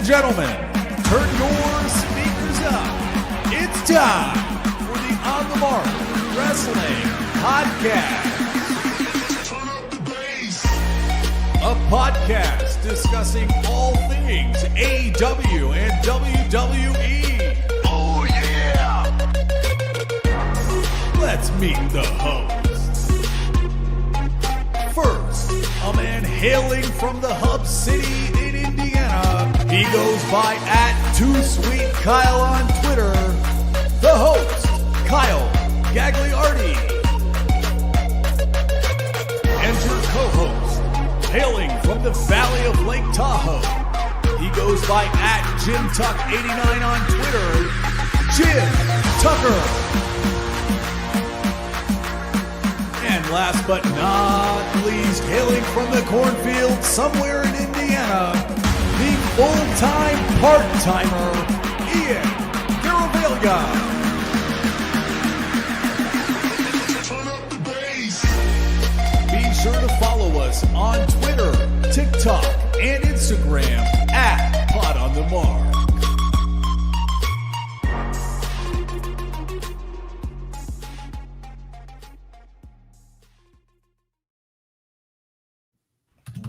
gentlemen, turn your speakers up. It's time for the On the Mark Wrestling Podcast. A podcast discussing all things AEW and WWE. Oh, yeah! Let's meet the hosts. First, a man hailing from the Hub City in Indiana. He goes by @TooSweetKyle on Twitter. The host, Kyle Gagliardi. And your co-host, hailing from the Valley of Lake Tahoe. He goes by @JimTuck89 on Twitter. Jim Tucker. And last but not least, hailing from the cornfield somewhere in Indiana, the full-time part-timer, Ian Garavaglia. Be sure to follow us on Twitter, TikTok, and Instagram @PodOnTheMark.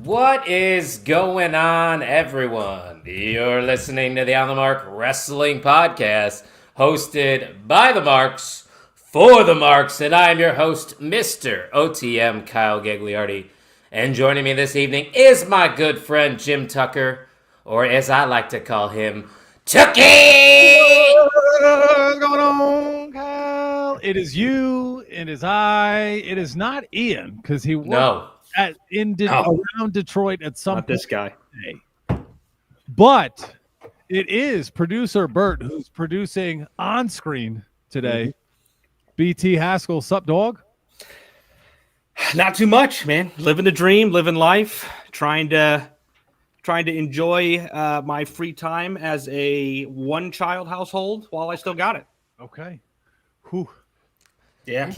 What is going on, everyone? You're listening to the On the Mark Wrestling Podcast, hosted by the Marks, for the Marks, and I'm your host, Mr. OTM Kyle Gagliardi. And joining me this evening is my good friend Jim Tucker, or as I like to call him, Tucky! What's going on, Kyle? It is you, it is I, it is not Ian, because he was around Detroit at some point. Not this guy. Today. But it is producer Bert who's producing on screen today. BT Haskell, sup, dog? Not too much, man. Living the dream, living life, trying to enjoy my free time as a one-child household while I still got it. Okay. Whew. Yeah.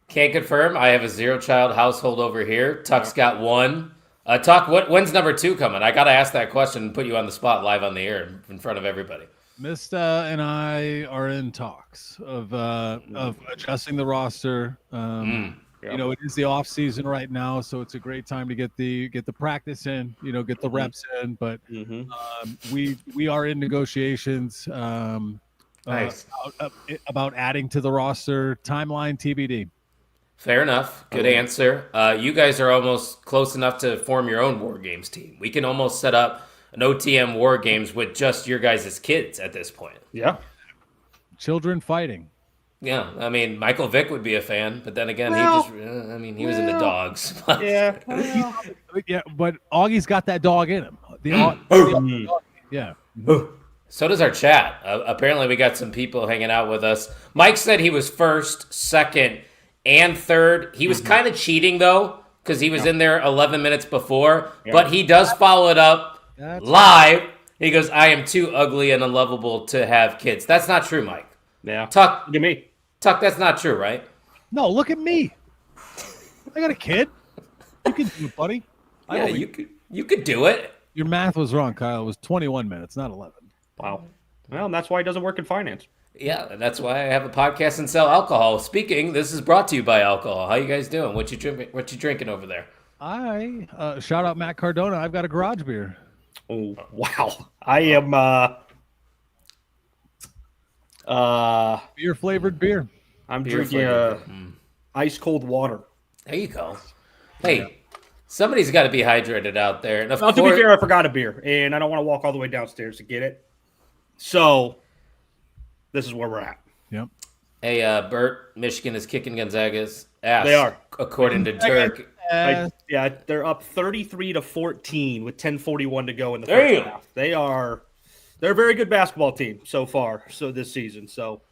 Can't confirm. I have a zero-child household over here. Tuck's got one. Tuck, when's number 2 coming? I got to ask that question and put you on the spot live on the air in front of everybody. Mista and I are in talks of adjusting the roster. You know, it is the off season right now, so it's a great time to get the practice in, get the reps in. But we are in negotiations Nice. about adding to the roster. Timeline TBD. Fair enough. Good answer. You guys are almost close enough to form your own War Games team. We can almost set up an OTM War Games with just your guys' kids at this point. Yeah. Children fighting. Yeah, I mean, Michael Vick would be a fan, but then again, he was into dogs. Yeah. Yeah, but Augie's got that dog in him. Yeah. So does our chat. Apparently, we got some people hanging out with us. Mike said he was first, second, and third. He was kind of cheating, though, because he was in there 11 minutes before. Yeah. But he does follow it up live. He goes, I am too ugly and unlovable to have kids. That's not true, Mike. Yeah. Tuck, look at me. Tuck, that's not true, right? No, look at me. I got a kid. You can do it, buddy. Yeah, you could do it. Your math was wrong, Kyle. It was 21 minutes, not 11. Wow. Well, that's why he doesn't work in finance. Yeah, and that's why I have a podcast and sell alcohol. Speaking, this is brought to you by alcohol. How you guys doing? What you drinking over there? Shout out Matt Cardona. I've got a garage beer. Oh, wow. I am beer flavored beer. I'm drinking ice cold water. There you go. Hey, somebody's got to be hydrated out there. And to be fair, I forgot a beer, and I don't want to walk all the way downstairs to get it. So this is where we're at. Yep. Hey, Bert, Michigan is kicking Gonzaga's ass. They are, according to Dirk. They're up 33-14 with 10:41 to go in the first half. They're a very good basketball team so far, this season. So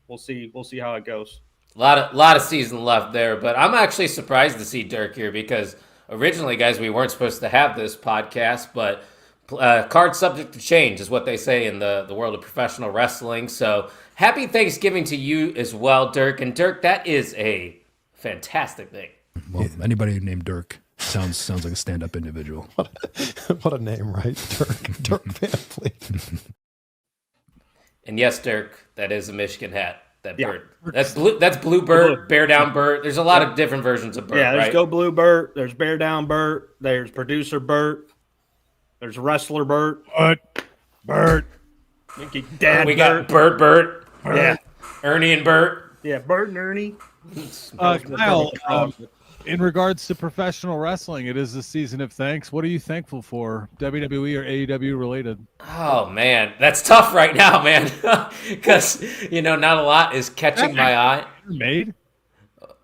we'll see how it goes. A lot of season left there, but I'm actually surprised to see Dirk here because originally, guys, we weren't supposed to have this podcast, but card subject to change is what they say in the world of professional wrestling. So happy Thanksgiving to you as well, Dirk. And Dirk, that is a fantastic thing. Well, anybody named Dirk Sounds like a stand-up individual. What a name, right? Dirk Van Fleet. And yes, Dirk, that is a Michigan hat. That Yeah. bird. That's Blue Bert, Bear Down Bert. There's a lot of different versions of Bert, Yeah, there's right? Go Blue Bert. There's Bear Down Bert. There's Producer Bert. There's Wrestler Bert. Bert. Dad we Bert. got Bert, Yeah. Ernie and Bert. Yeah, Bert and Ernie. Kyle, in regards to professional wrestling, it is the season of thanks. What are you thankful for, WWE or AEW related? Oh man, that's tough right now, man, because not a lot is catching my eye. Made?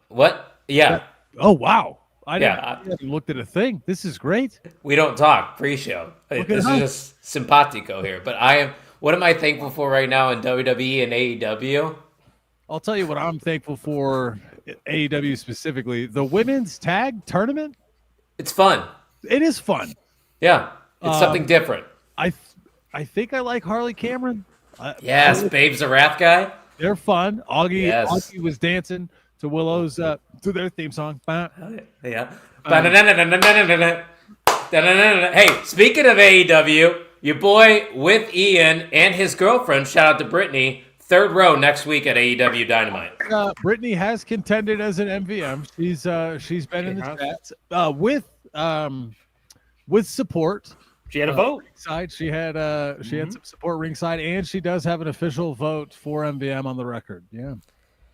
What? Yeah. Oh wow! I Yeah. haven't looked at a thing. This is great. We don't talk pre-show. This is just simpatico here. But what am I thankful for right now in WWE and AEW? I'll tell you what I'm thankful for, AEW specifically. The women's tag tournament. It's fun. It is fun. Yeah, it's something different. I think I like Harley Cameron. Yes, Babes the Wrath guy. They're fun. Yes. Augie was dancing to Willow's to their theme song. Yeah. Hey, speaking of AEW, your boy with Ian and his girlfriend, shout out to Brittany, third row next week at AEW Dynamite. Brittany has contended as an MVM. She's been in the chats with support. She had a vote. Ringside. She had some support ringside, and she does have an official vote for MVM on the record. Yeah,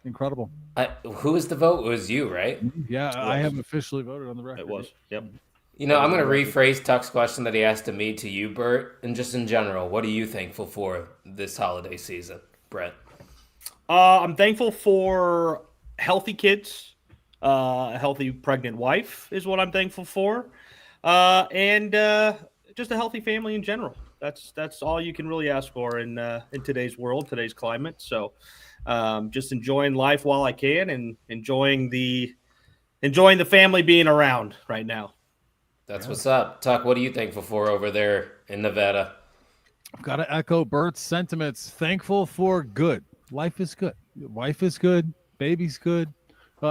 incredible. Who was the vote? It was you, right? Yeah, I have officially voted on the record. It was. Yep. I'm going to rephrase Tuck's question that he asked to me to you, Bert, and just in general, what are you thankful for this holiday season, Brett? I'm thankful for healthy kids, a healthy pregnant wife is what I'm thankful for, and just a healthy family in general. That's all you can really ask for in today's world, today's climate. So, just enjoying life while I can, and enjoying the family being around right now. That's what's up. Tuck, what are you thankful for over there in Nevada? I've got to echo Bert's sentiments. Thankful for good. Life is good. Wife is good. Baby's good.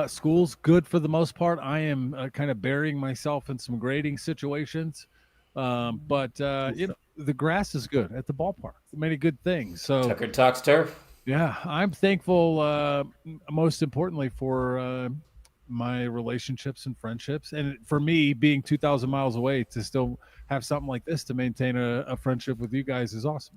School's good for the most part. I am kind of burying myself in some grading situations. But the grass is good at the ballpark. Many good things. So Tucker talks turf. Yeah, I'm thankful most importantly for my relationships and friendships. And for me, being 2,000 miles away, to still have something like this to maintain a friendship with you guys is awesome.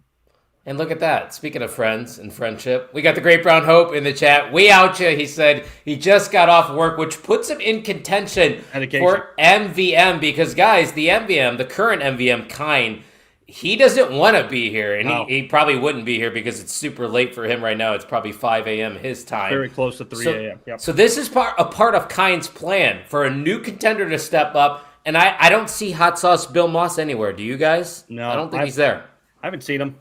And look at that. Speaking of friends and friendship, we got the Great Brown Hope in the chat. We out you, he said. He just got off work, which puts him in contention for MVM because, guys, the MVM, the current MVM kind, he doesn't want to be here. And he probably wouldn't be here because it's super late for him right now. It's probably 5 a.m. his time. Very close to 3 a.m. Yep. So this is a part of Kind's plan for a new contender to step up. And I don't see Hot Sauce Bill Moss anywhere. Do you guys? No. I don't think he's there. I haven't seen him.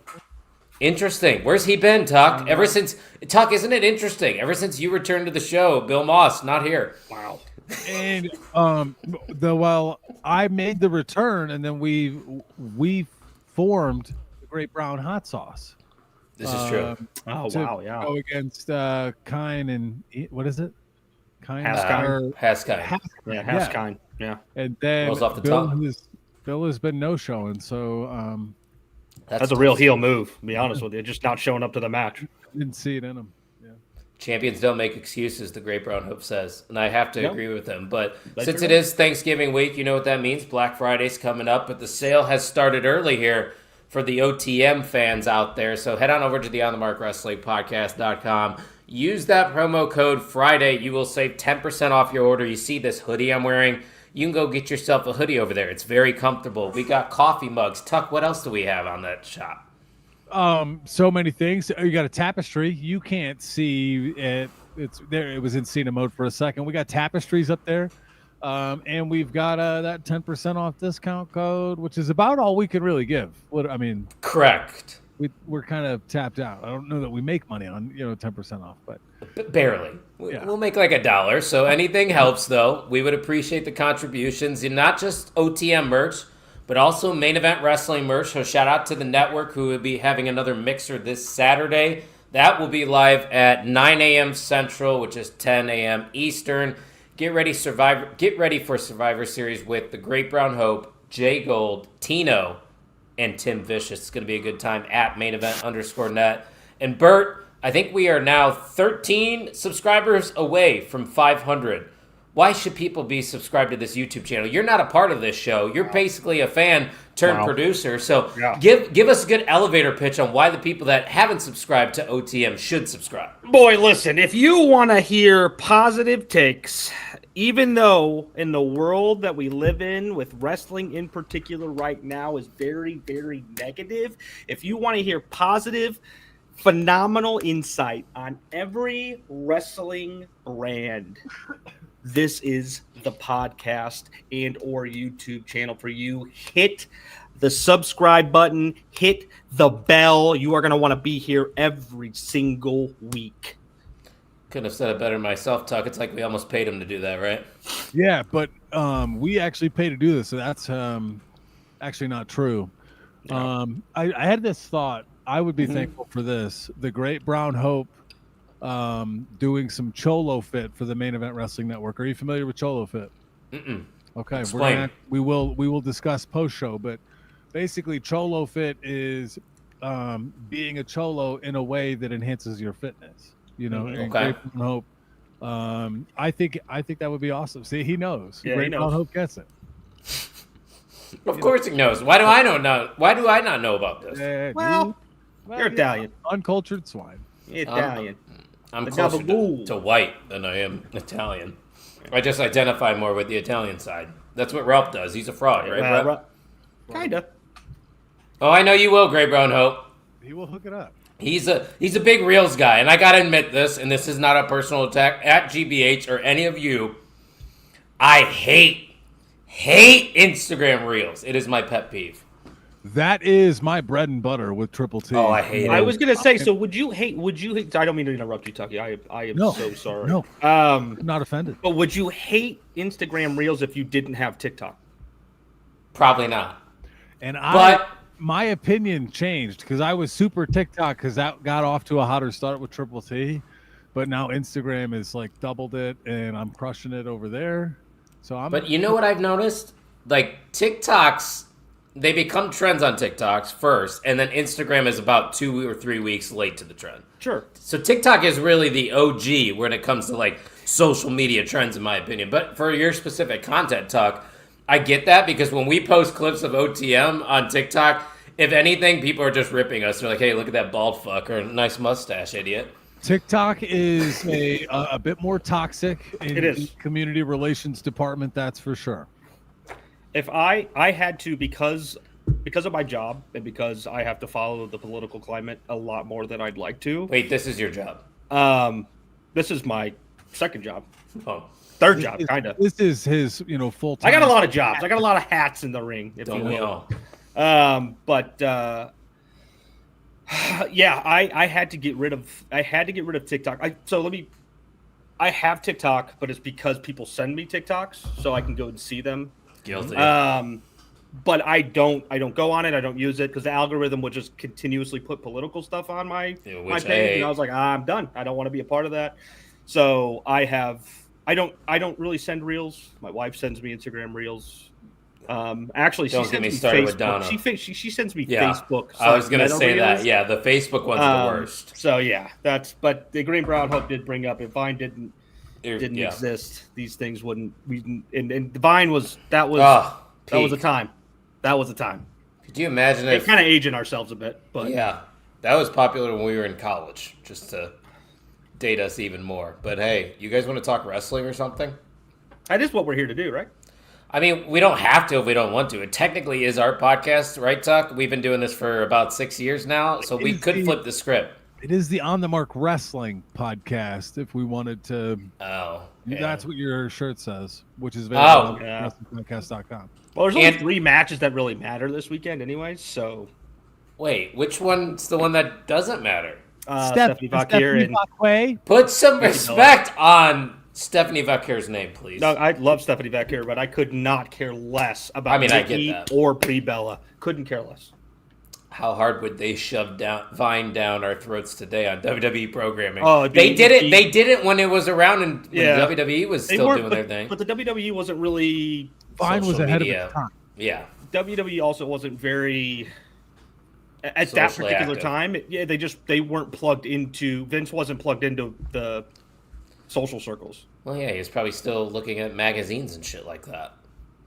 Interesting. Where's he been, Tuck? Ever since Tuck, isn't it interesting? Ever since you returned to the show, Bill Moss not here. Wow. And I made the return, and then we formed the Great Brown Hot Sauce. This is true. Oh wow, yeah. Go against Kine and what is it? Kine Haskine. Haskine. Yeah, Haskine. Yeah. And then Rolls off the tongue. Bill has been no showing, so That's a real heel move, to be honest with you. Just not showing up to the match. didn't see it in him. Yeah. Champions don't make excuses, the Great Brown Hope says. And I have to agree with him. But That's since true. it is Thanksgiving week, you know what that means. Black Friday's coming up, but the sale has started early here for the OTM fans out there. So head on over to the OnTheMarkWrestlingPodcast.com. Use that promo code Friday. You will save 10% off your order. You see this hoodie I'm wearing? You can go get yourself a hoodie over there. It's very comfortable. We got coffee mugs. Tuck, what else do we have on that shop? So many things. You got a tapestry. You can't see it. It's there. It was in Cena mode for a second. We got tapestries up there. And we've got that 10% off discount code, which is about all we can really give. Correct. We're kind of tapped out. I don't know that we make money on 10% off, but barely. We'll make like $1. So anything helps, though. We would appreciate the contributions, and not just OTM merch, but also Main Event Wrestling merch. So shout out to the network who will be having another mixer this Saturday. That will be live at 9 a.m. Central, which is 10 a.m. Eastern. Get ready for Survivor Series with the Great Brown Hope, Jay Gold, Tino, and Tim Vicious. It's going to be a good time at mainevent_net. And Bert, I think we are now 13 subscribers away from 500. Why should people be subscribed to this YouTube channel? You're not a part of this show. You're basically a fan turned producer. So give us a good elevator pitch on why the people that haven't subscribed to OTM should subscribe. Boy, listen, if you want to hear positive takes, even though in the world that we live in, with wrestling in particular right now is very, very negative, if you want to hear positive, phenomenal insight on every wrestling brand, this is the podcast and or YouTube channel for you. Hit the subscribe button, hit the bell. You are going to want to be here every single week. Couldn't have said it better myself, Tuck. It's like we almost paid him to do that, right? Yeah, but we actually pay to do this, so that's actually not true. I had this thought. I would be thankful for this. The Great Brown Hope doing some Cholo Fit for the Main Event Wrestling Network. Are you familiar with Cholo Fit? Mm-mm. Okay, Explain. we will discuss post show, but basically Cholo Fit is being a cholo in a way that enhances your fitness. You know, and Okay. Great Brown Hope. I think that would be awesome. See, he knows. Yeah, Great he knows. Brown Hope gets it. Of course he knows. Why do I know? Why do I not know about this? Well, you're Italian. Uncultured swine. Italian. I'm The closer gabagool. to white than I am Italian. I just identify more with the Italian side. That's what Ralph does. He's a fraud, right, Ralph? Kinda. Oh, I know you will, Great Brown Hope. He will hook it up. He's a big Reels guy, and I gotta admit this, and this is not a personal attack at GBH or any of you. I hate Instagram Reels. It is my pet peeve. That is my bread and butter with Triple T. Oh, I hate it. I was gonna say. So, would you hate? I don't mean to interrupt you, Tucky. I am No, so sorry. no. I'm not offended. But would you hate Instagram Reels if you didn't have TikTok? Probably not. And But my opinion changed because I was super TikTok because that got off to a hotter start with Triple T, but now Instagram is like doubled it, and I'm crushing it over there. So But you know what I've noticed? Like TikToks, they become trends on TikToks first, and then Instagram is about 2 or 3 weeks late to the trend. Sure. So TikTok is really the OG when it comes to like social media trends, in my opinion. But for your specific content, Tuck, I get that because when we post clips of OTM on TikTok, if anything, people are just ripping us. They're like, "Hey, look at that bald fuck," or "Nice mustache, idiot." TikTok is a bit more toxic in It is. the community relations department, that's for sure. If I had to, because of my job and because I have to follow the political climate a lot more than I'd like to. Wait, this is your job? This is my second job, Oh, third job, kind of. This is his, full time. I got a lot of jobs. I got a lot of hats in the ring, if you don't we will. all? Yeah, I had to get rid of TikTok. I have TikTok, but it's because people send me TikToks so I can go and see them. Guilty. But I don't go on it. I don't use it because the algorithm would just continuously put political stuff on my which page, and I was like, I'm done. I don't want to be a part of that. So I don't really send reels. My wife sends me Instagram reels. Actually, she Don't sends get me me started Facebook. with Donna. She sends me Yeah. Facebook. I was gonna meta say that. reels. Yeah, the Facebook one's the worst. So yeah, but the Green Brown Hope did bring up if Vine didn't Yeah. exist, these things wouldn't. And the Vine was Oh, a time. That was a time. Could you imagine We're if? kind of aging ourselves a bit, but Yeah, that was popular when we were in college, just to date us even more. But hey, you guys want to talk wrestling or something? that is what we're here to do, right? I mean, we don't have to if we don't want to. It technically is our podcast, right, Tuck? We've been doing this for about 6 years now, so we could flip the script. It is the On the Mark Wrestling podcast. If we wanted to, Oh, yeah. that's what your shirt says, which is available on yeah. wrestlingpodcast.com. Well, there's only And- 3 matches that really matter this weekend, anyways. So Wait, which one's the one that doesn't matter? Stephanie Vacquier and Vacquier. Put some respect on Stephanie Vacquier's name, please. no, I love Stephanie Vacquier, but I could not care less about I mean, I get Nikki that. or Brie Bella. Couldn't care less. how hard would they shove Vine down our throats today on WWE programming? Oh, they did it. They did it when it was around and when WWE was They still weren't, doing their thing. But the WWE wasn't really. Vine was Social ahead media. of its time. Yeah. WWE also wasn't very at that Socially particular active. time. They weren't plugged into. Vince wasn't plugged into the social circles. Well, yeah, he's probably still looking at magazines and shit like that.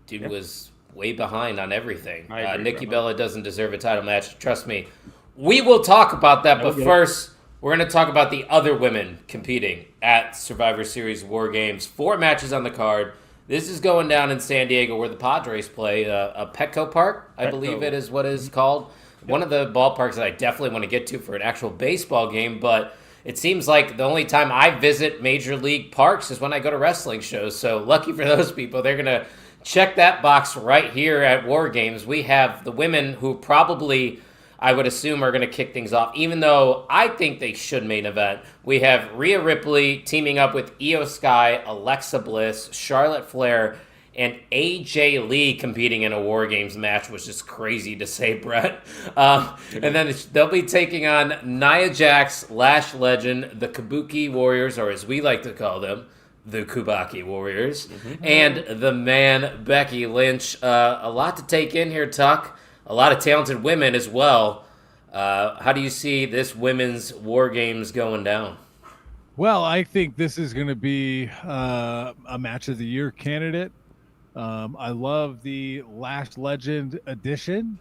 Dude was way behind on everything. I agree, Nikki Grandma. Bella doesn't deserve a title match. Trust me. We will talk about that, but first, we're going to talk about the other women competing at Survivor Series War Games. 4 matches on the card. This is going down in San Diego where the Padres play, a Petco Park, I believe it is what it's called. One of the ballparks that I definitely want to get to for an actual baseball game, but it seems like the only time I visit major league parks is when I go to wrestling shows. So lucky for those people, they're going to check that box right here at War Games. We have the women who probably, I would assume, are going to kick things off, even though I think they should main event. We have Rhea Ripley teaming up with Io Sky, Alexa Bliss, Charlotte Flair, and AJ Lee competing in a War Games match, which is crazy to say, Brett. And then they'll be taking on Nia Jax, Lash Legend, the Kabuki Warriors, or as we like to call them, the Kubaki Warriors, and the man, Becky Lynch. A lot to take in here, Tuck. A lot of talented women as well. How do you see this women's War Games going down? Well, I think this is going to be a match of the year candidate. I love the Lash Legend edition.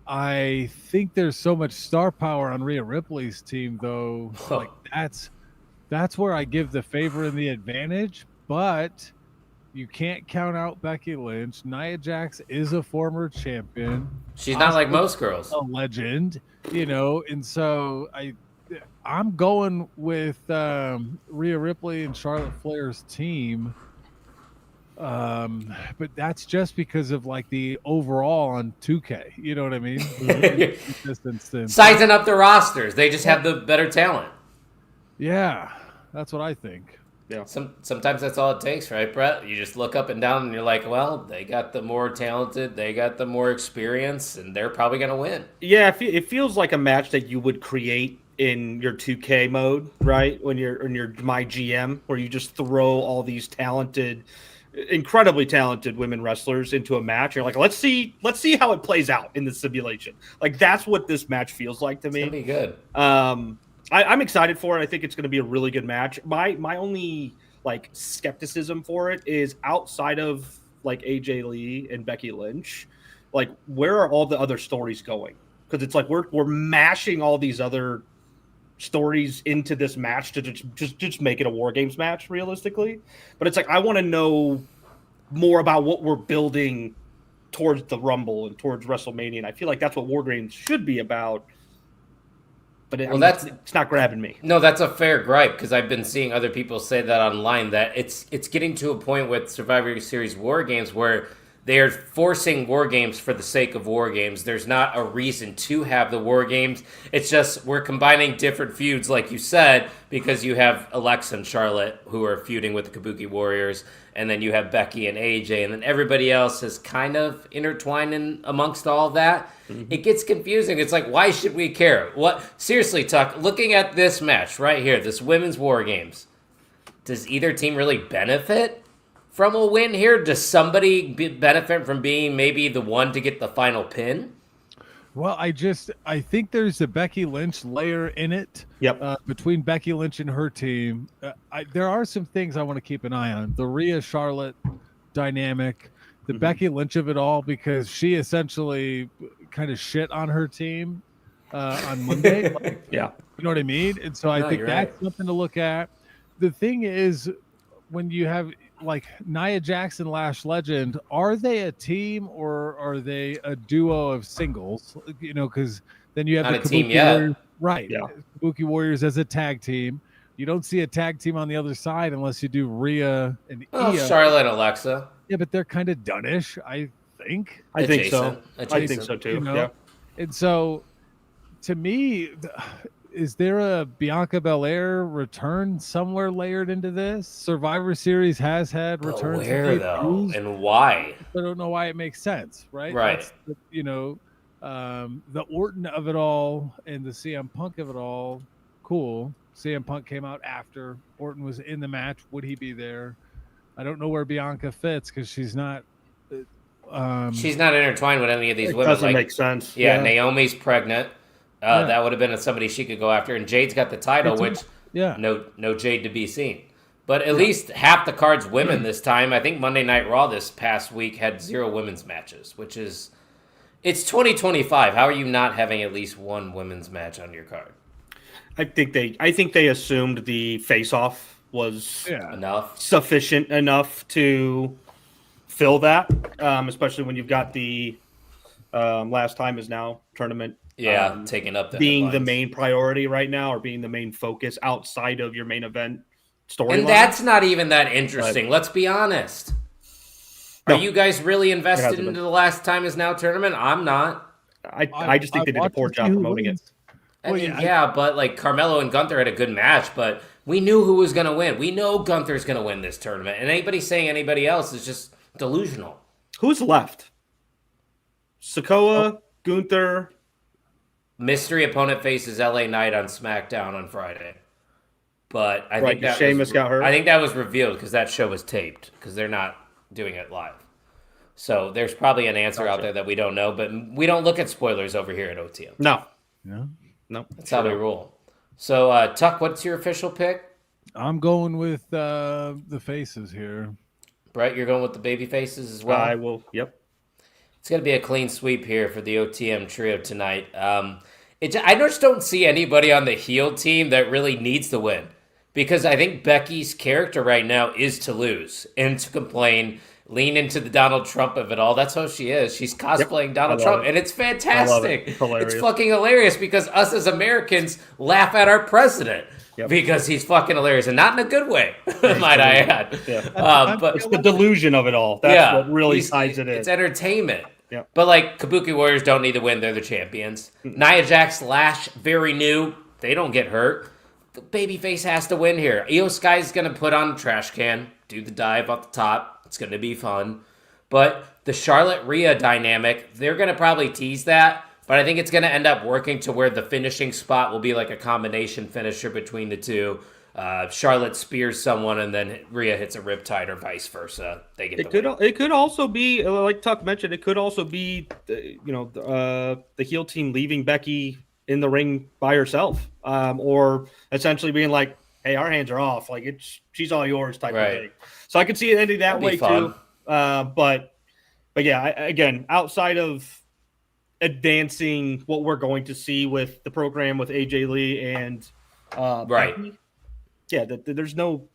I think there's so much star power on Rhea Ripley's team, though. Like that's where I give the favor and the advantage. But you can't count out Becky Lynch. Nia Jax is a former champion. She's not like most girls. A legend, and so I'm going with Rhea Ripley and Charlotte Flair's team. But that's just because of like the overall on 2K. You know what I mean? Sizing up the rosters. They just have the better talent. Yeah, that's what I think. Yeah. Sometimes that's all it takes, right, Brett? You just look up and down and you're like, well, they got the more talented, they got the more experience, and they're probably going to win. Yeah, it feels like a match that you would create in your 2K mode, right? When you're in your My GM, where you just throw all these incredibly talented women wrestlers into a match. You're like, let's see how it plays out in the simulation. Like that's what this match feels like to me. It's gonna be good. I'm excited for it. I think it's going to be a really good match. My only like skepticism for it is outside of like AJ Lee and Becky Lynch, like where are all the other stories going? Because it's like we're mashing all these other stories into this match to just make it a War Games match realistically. But it's like I want to know more about what we're building towards the Rumble and towards WrestleMania, and I feel like that's what War Games should be about. But it's not grabbing me. No, that's a fair gripe because I've been seeing other people say that online, that it's getting to a point with Survivor Series War Games where they're forcing War Games for the sake of War Games. There's not a reason to have the War Games. It's just we're combining different feuds, like you said, because you have Alexa and Charlotte who are feuding with the Kabuki Warriors, and then you have Becky and AJ, and then everybody else is kind of intertwined in amongst all that. Mm-hmm. It gets confusing. It's like, why should we care? What? Seriously, Tuck, looking at this match right here, this women's War Games, does either team really benefit from a win here? Does somebody benefit from being maybe the one to get the final pin? Well, I think there's a Becky Lynch layer in it. Yep. Between Becky Lynch and her team, there are some things I want to keep an eye on. The Rhea Charlotte dynamic, the Becky Lynch of it all, because she essentially kind of shit on her team on Monday. Yeah. You know what I mean? And so I think that's right. Something to look at. The thing is, when you have like Nia Jax and Lash Legend, are they a team or are they a duo of singles? Because then you have not the a team Kabuki yet. Warriors, right? Yeah. Kabuki Warriors as a tag team. You don't see a tag team on the other side unless you do Rhea and Io. Charlotte and Alexa. Yeah, but they're kind of done-ish, I think. I think so. Adjacent. I think so too. Yeah. And so, to me, is there a Bianca Belair return somewhere layered into this? Survivor Series has had returns. Where though, and why? I don't know why it makes sense, right? Right. The Orton of it all and the CM Punk of it all, cool. CM Punk came out after Orton was in the match. Would he be there? I don't know where Bianca fits because she's not. She's not intertwined with any of these It women. doesn't make sense. Yeah, Naomi's pregnant. Yeah. That would have been somebody she could go after. And Jade's got the title, which no Jade to be seen. But at least half the card's women this time. I think Monday Night Raw this past week had 0 women's matches, which is it's 2025. How are you not having at least one women's match on your card? I think they assumed the face-off was Enough. sufficient enough to fill that, especially when you've got the last time is now tournament. Taking up the being headlines. the main priority right now, or being the main focus outside of your main event storyline. And that's not even that interesting. Let's be honest. No, are you guys really invested into the last time is now tournament? I'm not. I just think they did a poor job promoting it. I mean, but like Carmelo and Gunther had a good match, but we knew who was going to win. We know Gunther's going to win this tournament, and anybody saying anybody else is just delusional. Who's left? Sikoa, Gunther. Mystery opponent faces LA Knight on SmackDown on Friday. But I think that Sheamus got hurt. I think that was revealed because that show was taped because they're not doing it live. So there's probably an answer out there that we don't know, but we don't look at spoilers over here at OTM. No. That's how we roll. So Tuck, what's your official pick? I'm going with the faces here. Brett, you're going with the baby faces as well? I will. Yep. It's going to be a clean sweep here for the OTM trio tonight. I just don't see anybody on the heel team that really needs to win because I think Becky's character right now is to lose and to complain, lean into the Donald Trump of it all. That's how she is. She's cosplaying Donald Trump, and it's fantastic. It's fucking hilarious because us as Americans laugh at our president. Because he's fucking hilarious, and not in a good way, might I add. But it's the delusion of it all. That's what really ties it in. It's entertainment. But like Kabuki Warriors don't need to win; they're the champions. Nia Jax, Lash, very new. They don't get hurt. The babyface has to win here. Io Sky's gonna put on a trash can, do the dive off the top. It's gonna be fun. But the Charlotte Rhea dynamic, they're gonna probably tease that. But I think it's going to end up working to where the finishing spot will be like a combination finisher between the two. Charlotte spears someone, and then Rhea hits a riptide, or vice versa. They get It could also be, like Tuck mentioned, it could also be, the heel team leaving Becky in the ring by herself, or essentially being like, "Hey, our hands are off. Like she's all yours," type of thing. So I could see it ending that way too. But yeah, again, outside of advancing what we're going to see with the program with AJ Lee and Becky, there's no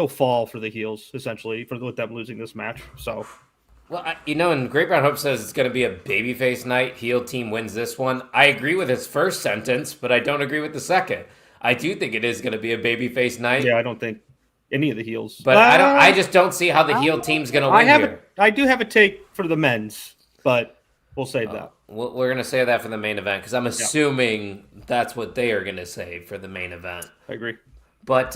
fall for the heels essentially with them losing this match. So and Great Brown Hope says it's going to be a babyface night. Heel team wins this one. I agree with his first sentence, but I don't agree with the second. I do think it is going to be a babyface night. Yeah, I don't think any of the heels. But I just don't see how the heel team's going to win here. I do have a take for the men's, but we'll save that. We're going to save that for the main event because I'm assuming that's what they are going to say for the main event. I agree. But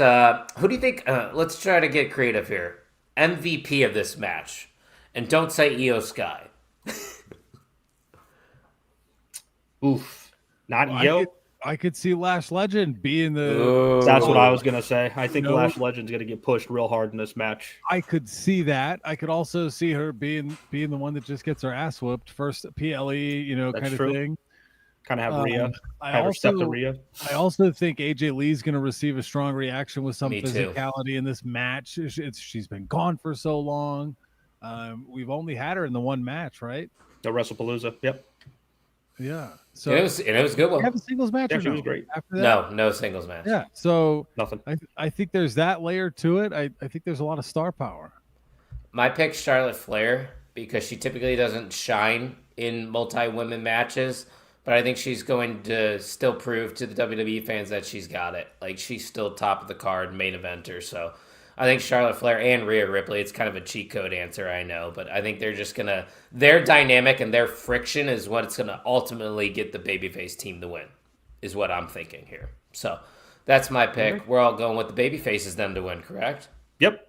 who do you think? Let's try to get creative here. MVP of this match. And don't say Io Sky. Oof. Not Io? I could see Lash Legend being the. That's what I was gonna say. I think Lash Legend's gonna get pushed real hard in this match. I could see that. I could also see her being the one that just gets her ass whooped first, PLE, That's kind true. of thing. Kind of have Rhea. Rhea. I also think AJ Lee's going to receive a strong reaction with some Me physicality in this match. She's been gone for so long. We've only had her in the one match, right? The WrestlePalooza. Yep. Yeah. So it was a good one. Have a singles match? Yeah, or she was great. After that? No singles match. Yeah. So nothing. I think there's that layer to it. I think there's a lot of star power. My pick's Charlotte Flair because she typically doesn't shine in multi-women matches, but I think she's going to still prove to the WWE fans that she's got it. Like, she's still top of the card, main eventer. So I think Charlotte Flair and Rhea Ripley, it's kind of a cheat code answer, I know, but I think they're just going to, their dynamic and their friction is what's going to ultimately get the babyface team to win, is what I'm thinking here. So that's my pick. We're all going with the babyfaces then to win, correct? Yep.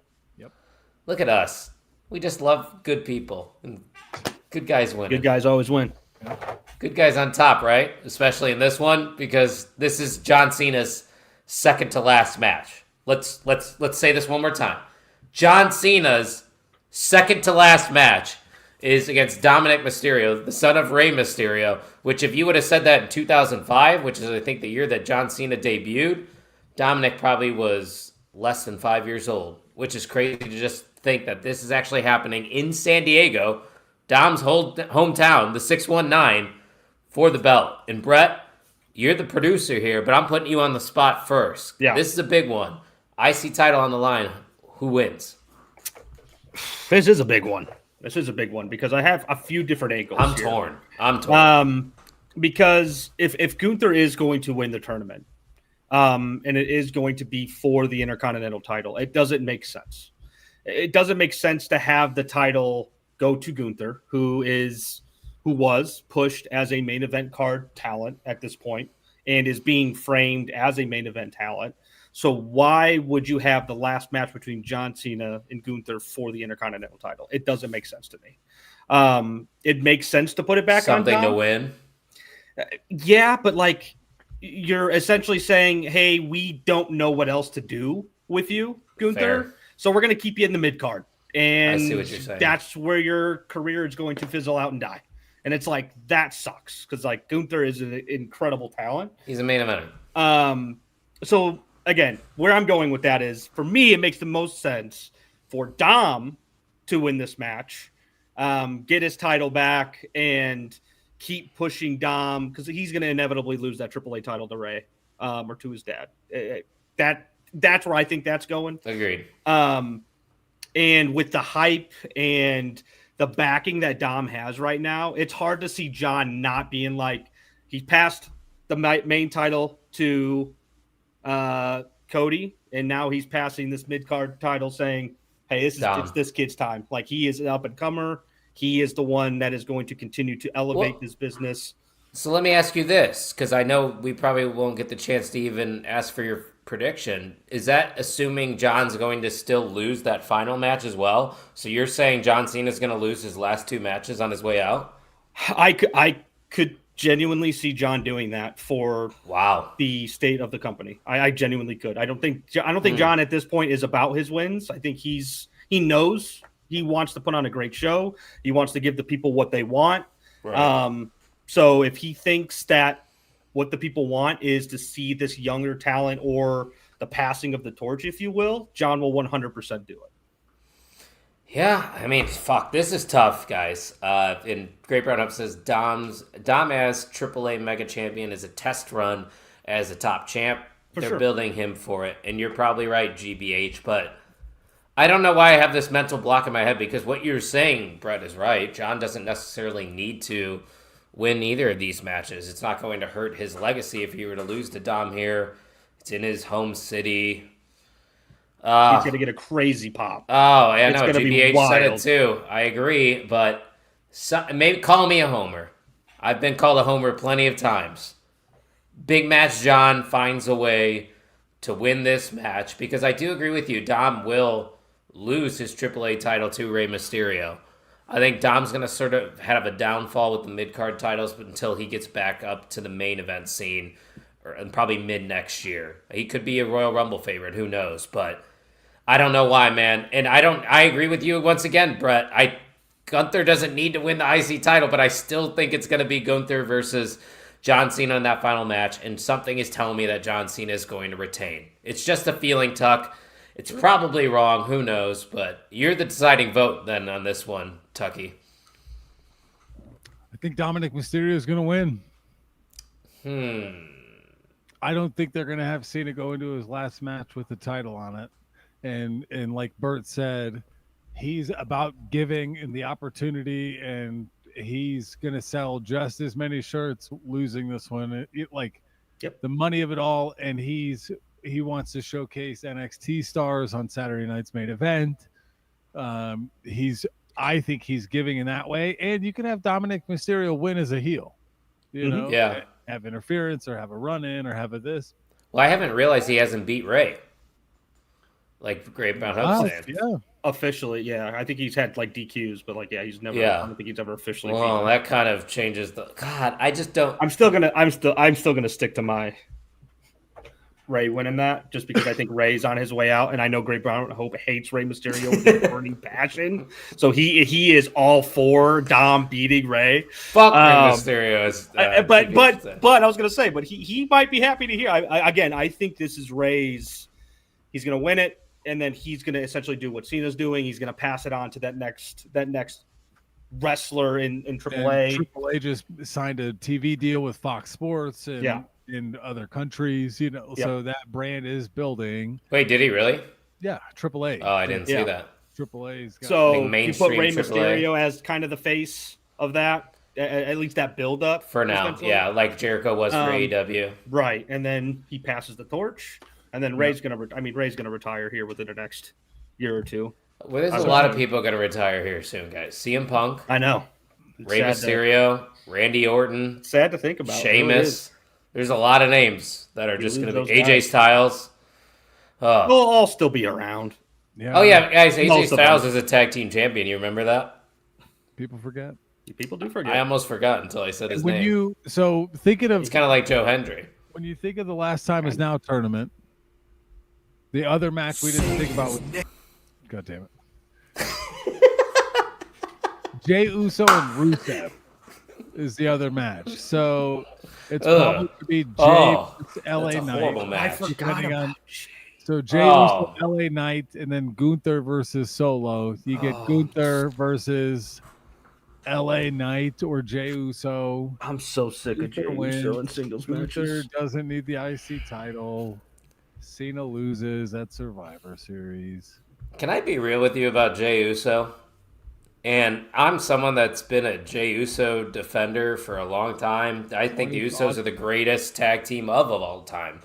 Look at us. We just love good people. And good guys winning. Good guys always win. Good guys on top, right? Especially in this one, because this is John Cena's second to last match. Let's say this one more time. John Cena's second to last match is against Dominic Mysterio, the son of Rey Mysterio, which if you would have said that in 2005, which is I think the year that John Cena debuted, Dominic probably was less than 5 years old, which is crazy to just think that this is actually happening in San Diego, Dom's hometown, the 619, for the belt. And Brett, you're the producer here, but I'm putting you on the spot first. Yeah. This is a big one. IC title on the line. Who wins? This is a big one. This is a big one because I have a few different angles. I'm torn. Because if Gunther is going to win the tournament, and it is going to be for the Intercontinental title, it doesn't make sense. It doesn't make sense to have the title go to Gunther, who was pushed as a main event card talent at this point and is being framed as a main event talent. So why would you have the last match between John Cena and Gunther for the Intercontinental title? It doesn't make sense to me. It makes sense to put it back Something on Dom. to win. Yeah, but like you're essentially saying, hey, we don't know what else to do with you, Gunther. Fair. So we're going to keep you in the mid card. And I see what you're saying. That's where your career is going to fizzle out and die. And it's like, that sucks because like Gunther is an incredible talent. He's a main eventer. So again, where I'm going with that is, for me, it makes the most sense for Dom to win this match, get his title back, and keep pushing Dom because he's going to inevitably lose that AAA title to Rey or to his dad. That's where I think that's going. Agreed. And with the hype and the backing that Dom has right now, it's hard to see John not being like, he's passed the main title to Cody, and now he's passing this mid-card title saying, hey, it's this kid's time. Like, he is an up-and-comer. He is the one that is going to continue to elevate this business. So let me ask you this, because I know we probably won't get the chance to even ask for your prediction. Is that assuming John's going to still lose that final match as well? So you're saying John Cena's going to lose his last two matches on his way out? I could genuinely see John doing that for the state of the company. I genuinely could. I don't think John at this point is about his wins. I think he knows he wants to put on a great show. He wants to give the people what they want. Right. So if he thinks that what the people want is to see this younger talent or the passing of the torch, if you will, John will 100% do it. Yeah, I mean, fuck, this is tough, guys. And Great Brown Up says Dom as AAA Mega Champion is a test run as a top champ. They're building him for it. And you're probably right, GBH, but I don't know why I have this mental block in my head because what you're saying, Brett, is right. John doesn't necessarily need to win either of these matches. It's not going to hurt his legacy if he were to lose to Dom here. It's in his home city. He's going to get a crazy pop. Oh, I know. GBH said it too. I agree, but maybe call me a homer. I've been called a homer plenty of times. Big match John finds a way to win this match because I do agree with you. Dom will lose his AAA title to Rey Mysterio. I think Dom's going to sort of have a downfall with the mid-card titles until he gets back up to the main event scene and probably mid-next year. He could be a Royal Rumble favorite. Who knows? But I don't know why, man. And I agree with you once again, Brett. Gunther doesn't need to win the IC title, but I still think it's going to be Gunther versus John Cena in that final match. And something is telling me that John Cena is going to retain. It's just a feeling, Tuck. It's probably wrong. Who knows? But you're the deciding vote then on this one, Tucky. I think Dominic Mysterio is going to win. I don't think they're going to have Cena go into his last match with the title on it. And like Bert said, he's about giving and the opportunity, and he's going to sell just as many shirts losing this one. The money of it all, and he wants to showcase NXT stars on Saturday night's main event. I think he's giving in that way, and you can have Dominic Mysterio win as a heel. Have interference or have a run-in or have a this. Well, I haven't realized he hasn't beat Rey. Like Great Brown Hub said. officially. Yeah, I think he's had like DQs, but like he's never. Yeah. I don't think he's ever officially. Well, that kind of changes the. God, I just don't. I'm still gonna stick to my Ray winning that, just because I think Ray's on his way out, and I know Great Brown Hope hates Rey Mysterio with a burning passion, so he is all for Dom beating Ray. Fuck Rey Mysterio. But I was gonna say, but he might be happy to hear. I think this is Ray's. He's gonna win it, and then he's gonna essentially do what Cena's doing. He's gonna pass it on to that next wrestler in AAA. AAA just signed a TV deal with Fox Sports and in other countries, so that brand is building. Wait, did he really? Yeah, AAA. Oh, I didn't see that. AAA's got So you mainstream put Rey AAA. Mysterio as kind of the face of that, at least that build up For now, yeah, like Jericho was for AEW. right? And then he passes the torch, and then Ray's gonna retire here within the next year or two. Well, there's a lot of people going to retire here soon, guys. CM Punk, I know. It's Rey Mysterio, Randy Orton, sad to think about. Sheamus. There's a lot of names that are just going to lose be those AJ guys. Styles. They'll all still be around. Yeah. Oh yeah, guys, AJ Most of Styles them. is a tag team champion. You remember that? People forget. People do forget. I almost forgot until I said his When name. thinking of He's kind of like Joe Hendry. when you think of the Last Time Is Now tournament, the other match we didn't think about was God damn it. Jey Uso and Rusev is the other match. So it's probably to be Jey versus LA That's a Knight. horrible match. Depending on so Jey Oh. Uso, LA Knight, and then Gunther versus Solo. You get Gunther versus LA Knight or Jey Uso. I'm so sick of Jey Gunther wins. Uso in singles Gunther matches. doesn't need the IC title. Cena loses at Survivor Series. Can I be real with you about Jey Uso? And I'm someone that's been a Jey Uso defender for a long time. I think the Usos are the greatest tag team of all time.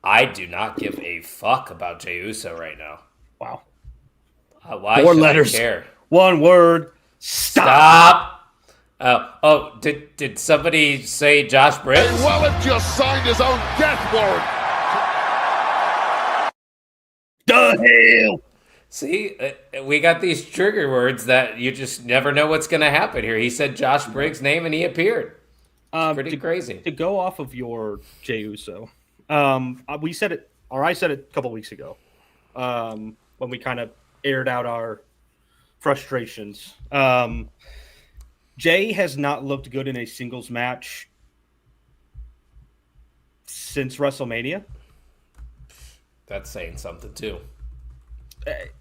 I do not give a fuck about Jey Uso right now. Wow. Why Four should letters. I care? One word. Stop. Stop! Did somebody say Josh Briggs? Wallet just signed his own death warrant. The hell. See, we got these trigger words that you just never know what's going to happen here. He said Josh Briggs' name and he appeared. Pretty crazy. To go off of your Jey Uso, we said it, or I said it a couple weeks ago, when we kind of aired out our frustrations. Jey has not looked good in a singles match since WrestleMania. That's saying something too. It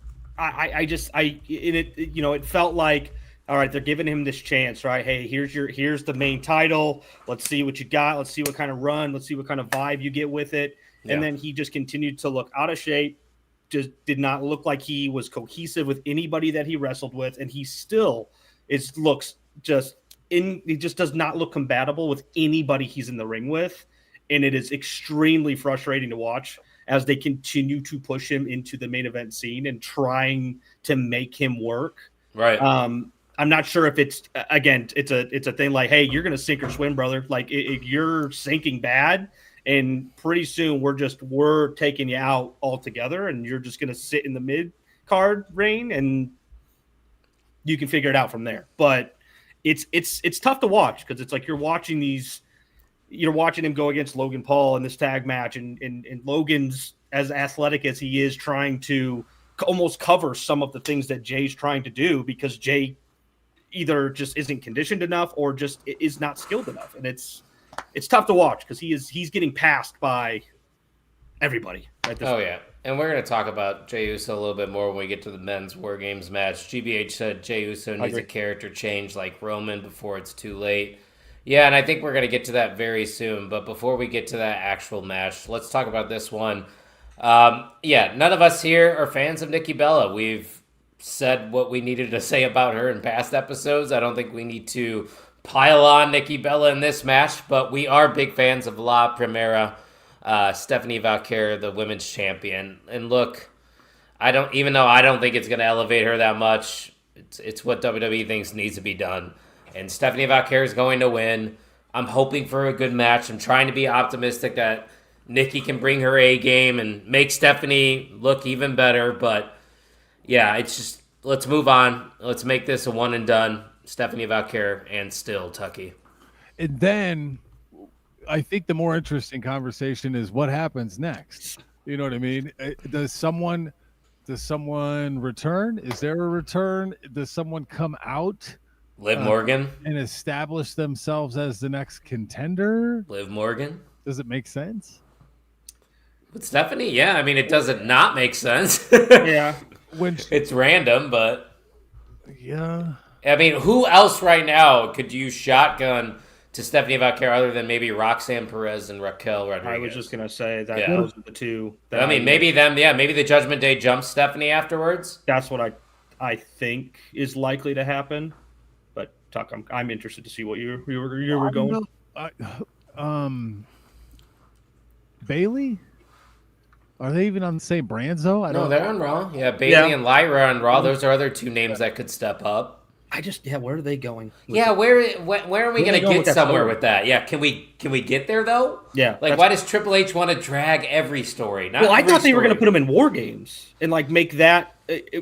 felt like, all right, they're giving him this chance, right? Hey, here's the main title. Let's see what you got. Let's see what kind of run. Let's see what kind of vibe you get with it. Yeah. And then he just continued to look out of shape. Just did not look like he was cohesive with anybody that he wrestled with, and he still he just does not look compatible with anybody he's in the ring with, and it is extremely frustrating to watch as they continue to push him into the main event scene and trying to make him work. Right. I'm not sure if it's a thing like, hey, you're gonna sink or swim, brother. Like if you're sinking bad, and pretty soon we're taking you out altogether, and you're just gonna sit in the mid card reign, and you can figure it out from there. But it's tough to watch because it's like you're watching him go against Logan Paul in this tag match, and Logan's as athletic as he is, trying to almost cover some of the things that Jay's trying to do because Jay either just isn't conditioned enough or just is not skilled enough. And it's tough to watch because he's getting passed by everybody at this point. Yeah. And we're going to talk about Jey Uso a little bit more when we get to the men's War Games match. GBH said Jey Uso needs a character change like Roman before it's too late. Yeah, and I think we're going to get to that very soon. But before we get to that actual match, let's talk about this one. None of us here are fans of Nikki Bella. We've said what we needed to say about her in past episodes. I don't think we need to pile on Nikki Bella in this match, but we are big fans of La Primera, Stephanie Valkyrie, the women's champion. And look, I don't think it's going to elevate her that much. It's what WWE thinks needs to be done. And Stephanie Valkyrie is going to win. I'm hoping for a good match. I'm trying to be optimistic that Nikki can bring her A game and make Stephanie look even better. But yeah, it's just let's move on. Let's make this a one and done. Stephanie Valkyr and still Tucky. And then I think the more interesting conversation is what happens next. You know what I mean? Does someone return? Is there a return? Does someone come out? Liv Morgan and establish themselves as the next contender? Liv Morgan. Does it make sense? With Stephanie, yeah. I mean, it doesn't not make sense. Yeah. It's random, but yeah. I mean, who else right now could use shotgun to Stephanie Valkyr other than maybe Roxanne Perez and Raquel Rodriguez? I was just gonna say that Yeah. those are the two. I mean, maybe them. Yeah, maybe the Judgment Day jumps Stephanie afterwards. That's what I think is likely to happen. But Tuck, I'm interested to see what you were going. Bailey. Are they even on the same brands though? I No, don't. they're on Raw. Yeah, Bailey and Lyra on Raw. Those are other two names that could step up. Where are they going? Yeah, where are we gonna get somewhere story? with that? Yeah, can we get there though? Yeah, like why does Triple H want to drag every story? Not well, I every thought they were story. going to put them in War Games and like make that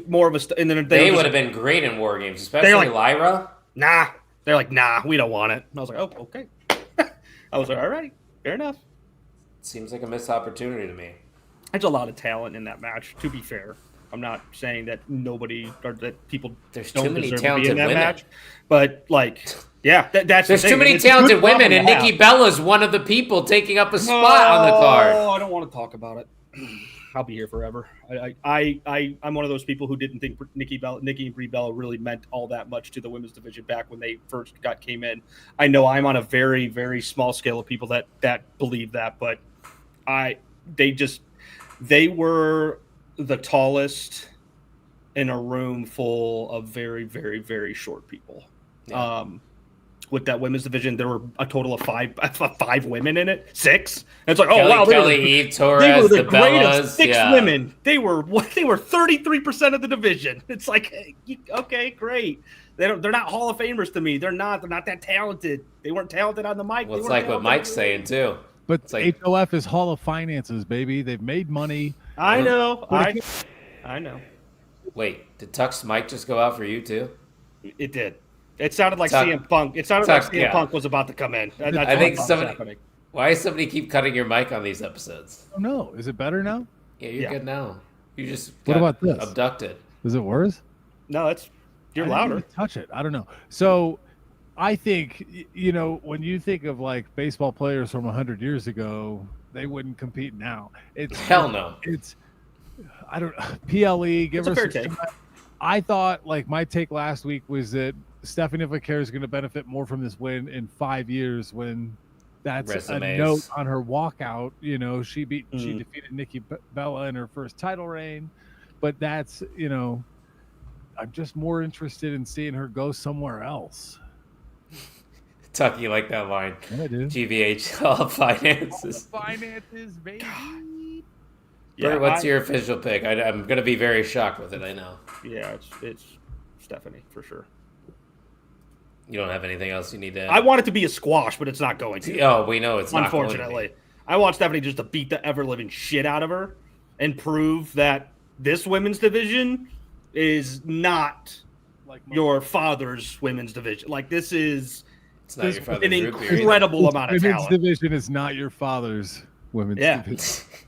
more of a. And then They would have been great in War Games, especially like, Lyra. Nah, they're like, nah, we don't want it. And I was like, oh, okay. I was like, all right, fair enough. Seems like a missed opportunity to me. There's a lot of talent in that match. To be fair, I'm not saying that nobody or that people There's don't too many deserve to be talented in that women. match. But like, yeah, that's There's the too thing. many It's a good talented women, problem and to have. Nikki Bella's one of the people taking up a spot on the card. Oh, I don't want to talk about it. I'll be here forever. I'm one of those people who didn't think Nikki and Brie Bella really meant all that much to the women's division back when they first came in. I know I'm on a very, very small scale of people that believe that, but they were the tallest in a room full of very, very, very short people. Yeah. With that women's division, there were a total of five women in it, 6. And it's like, Kelly, oh wow, Kelly, Eve, Torres, they were the Bellas, greatest 6 women. They were 33% of the division. It's like, okay, great. They're not Hall of Famers to me. They're not that talented. They weren't talented on the mic. Well, it's like what Mike's saying too. But it's like, HOF is Hall of Finances, baby. They've made money. I know. I know. Wait, did Tuck's mic just go out for you too? It did. It sounded like Tuck, CM Punk. It sounded Tuck, like CM Punk was about to come in. I think somebody. Why does somebody keep cutting your mic on these episodes? Oh no, is it better now? Yeah, you're good now. You just what about this? Abducted. Is it worse? No, you're louder. Touch it. I don't know. So, I think when you think of like baseball players from 100 years ago, they wouldn't compete now. It's hell no. It's I don't PLE. Give That's her a fair take. I thought like my take last week was that Stephanie Valkyr is going to benefit more from this win in 5 years when that's Resumes. a note on her walkout. She defeated Nikki Bella in her first title reign, but that's I'm just more interested in seeing her go somewhere else. Tuck, you like that line? Yeah, I do. GVH all finances. All finances, baby. Yeah, what's your official pick? I'm going to be very shocked with it. I know. Yeah, it's Stephanie for sure. You don't have anything else you need to add? I want it to be a squash, but it's not going to. Oh, we know it's not. Unfortunately, I want Stephanie just to beat the ever living shit out of her and prove that this women's division is not like your father's women's division. Like this is it's not your father's an incredible amount of women's talent. Division is not your father's women's division.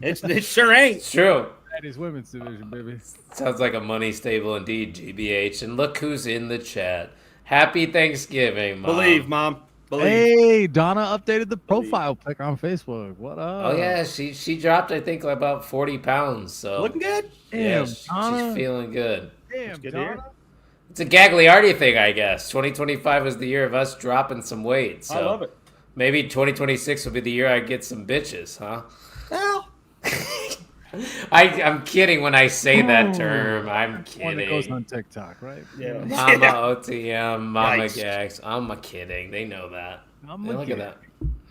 It sure ain't. It's true. That is women's division, baby. Sounds like a money stable indeed, GBH. And look who's in the chat. Happy Thanksgiving, Mom. Believe, Mom. Believe. Hey, Donna updated the profile pic on Facebook. What up? Oh yeah, she dropped I think about 40 pounds. So looking good. Yeah, Damn, Donna. she's feeling good. Damn, good Donna. It's a Gagliardi thing, I guess. 2025 was the year of us dropping some weight. So I love it. Maybe 2026 will be the year I get some bitches, huh? Well, I'm kidding when I say that term. I'm One that goes kidding. on TikTok, right? yeah. Mama OTM, Mama Yikes. Gags. I'm kidding. They know that. Mama Look at Gags. that.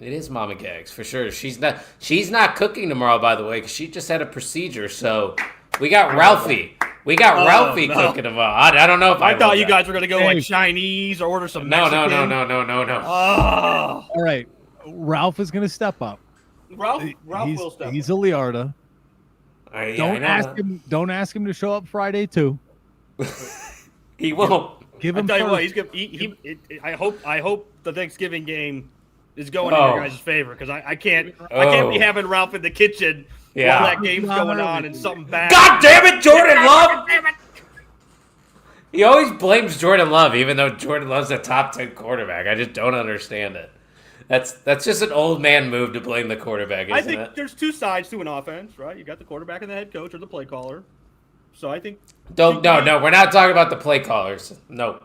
It is Mama Gags for sure. She's not cooking tomorrow, by the way, because she just had a procedure. So we got Ralphie. We got Ralphie cooking tomorrow. I don't know if I thought you that. guys were gonna go Hey. like Chinese or order some. No. Mexican. No. Oh, All right, Ralph is going to step up. Ralph he's, will step. He's a Liarda. I Don't know ask that. him. Don't ask him to show up Friday too. He won't. Give I him tell you what, first. he's gonna. I hope the Thanksgiving game is going in your guys' favor because I can't be having Ralph in the kitchen while that game's going on and something bad. God damn it, Jordan Love! He always blames Jordan Love, even though Jordan Love's a top 10 quarterback. I just don't understand it. That's just an old man move to blame the quarterback, isn't I think it? there's two sides to an offense, right? You got the quarterback and the head coach or the play caller. So I think No, we're not talking about the play callers. No.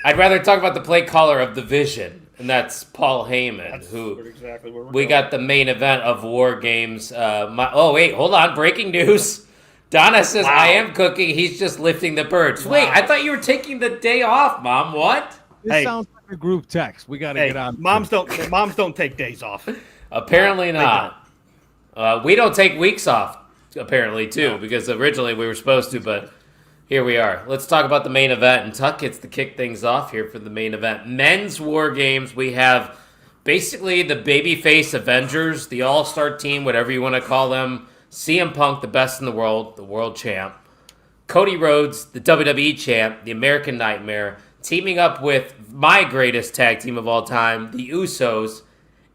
I'd rather talk about the play caller of the Vision, and that's Paul Heyman, who exactly where we got the main event of War Games. Wait, hold on. Breaking news. Donna says, I am cooking. He's just lifting the birds. Wait, I thought you were taking the day off, Mom. What? This sounds like a group text. We got to get on. Moms don't take days off. Apparently not. We don't take weeks off, apparently, too, because originally we were supposed to, but here we are. Let's talk about the main event, and Tuck gets to kick things off here for the main event. Men's War Games, we have basically the babyface Avengers, the all-star team, whatever you want to call them. CM Punk, the best in the world champ. Cody Rhodes, the WWE champ, the American Nightmare, teaming up with my greatest tag team of all time, the Usos,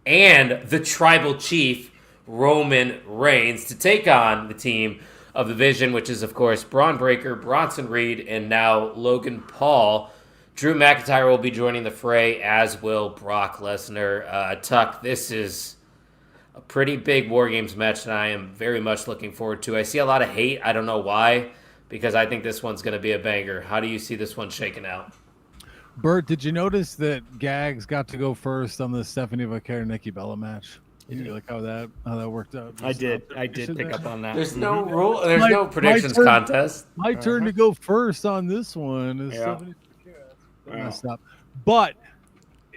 and the Tribal Chief, Roman Reigns, to take on the team of the Vision, which is, of course, Braun Breaker, Bronson Reed, and now Logan Paul. Drew McIntyre will be joining the fray, as will Brock Lesnar. Tuck, this is a pretty big War Games match that I am very much looking forward to. I see a lot of hate. I don't know why, because I think this one's going to be a banger. How do you see this one shaking out? Bert, did you notice that Gags got to go first on the Stephanie Vaquer Nikki Bella match? You like how that worked out? I did pick up on that. There's no rule. There's no predictions contest. My turn to go first on this one. Stephanie Vaquer. Messed up. But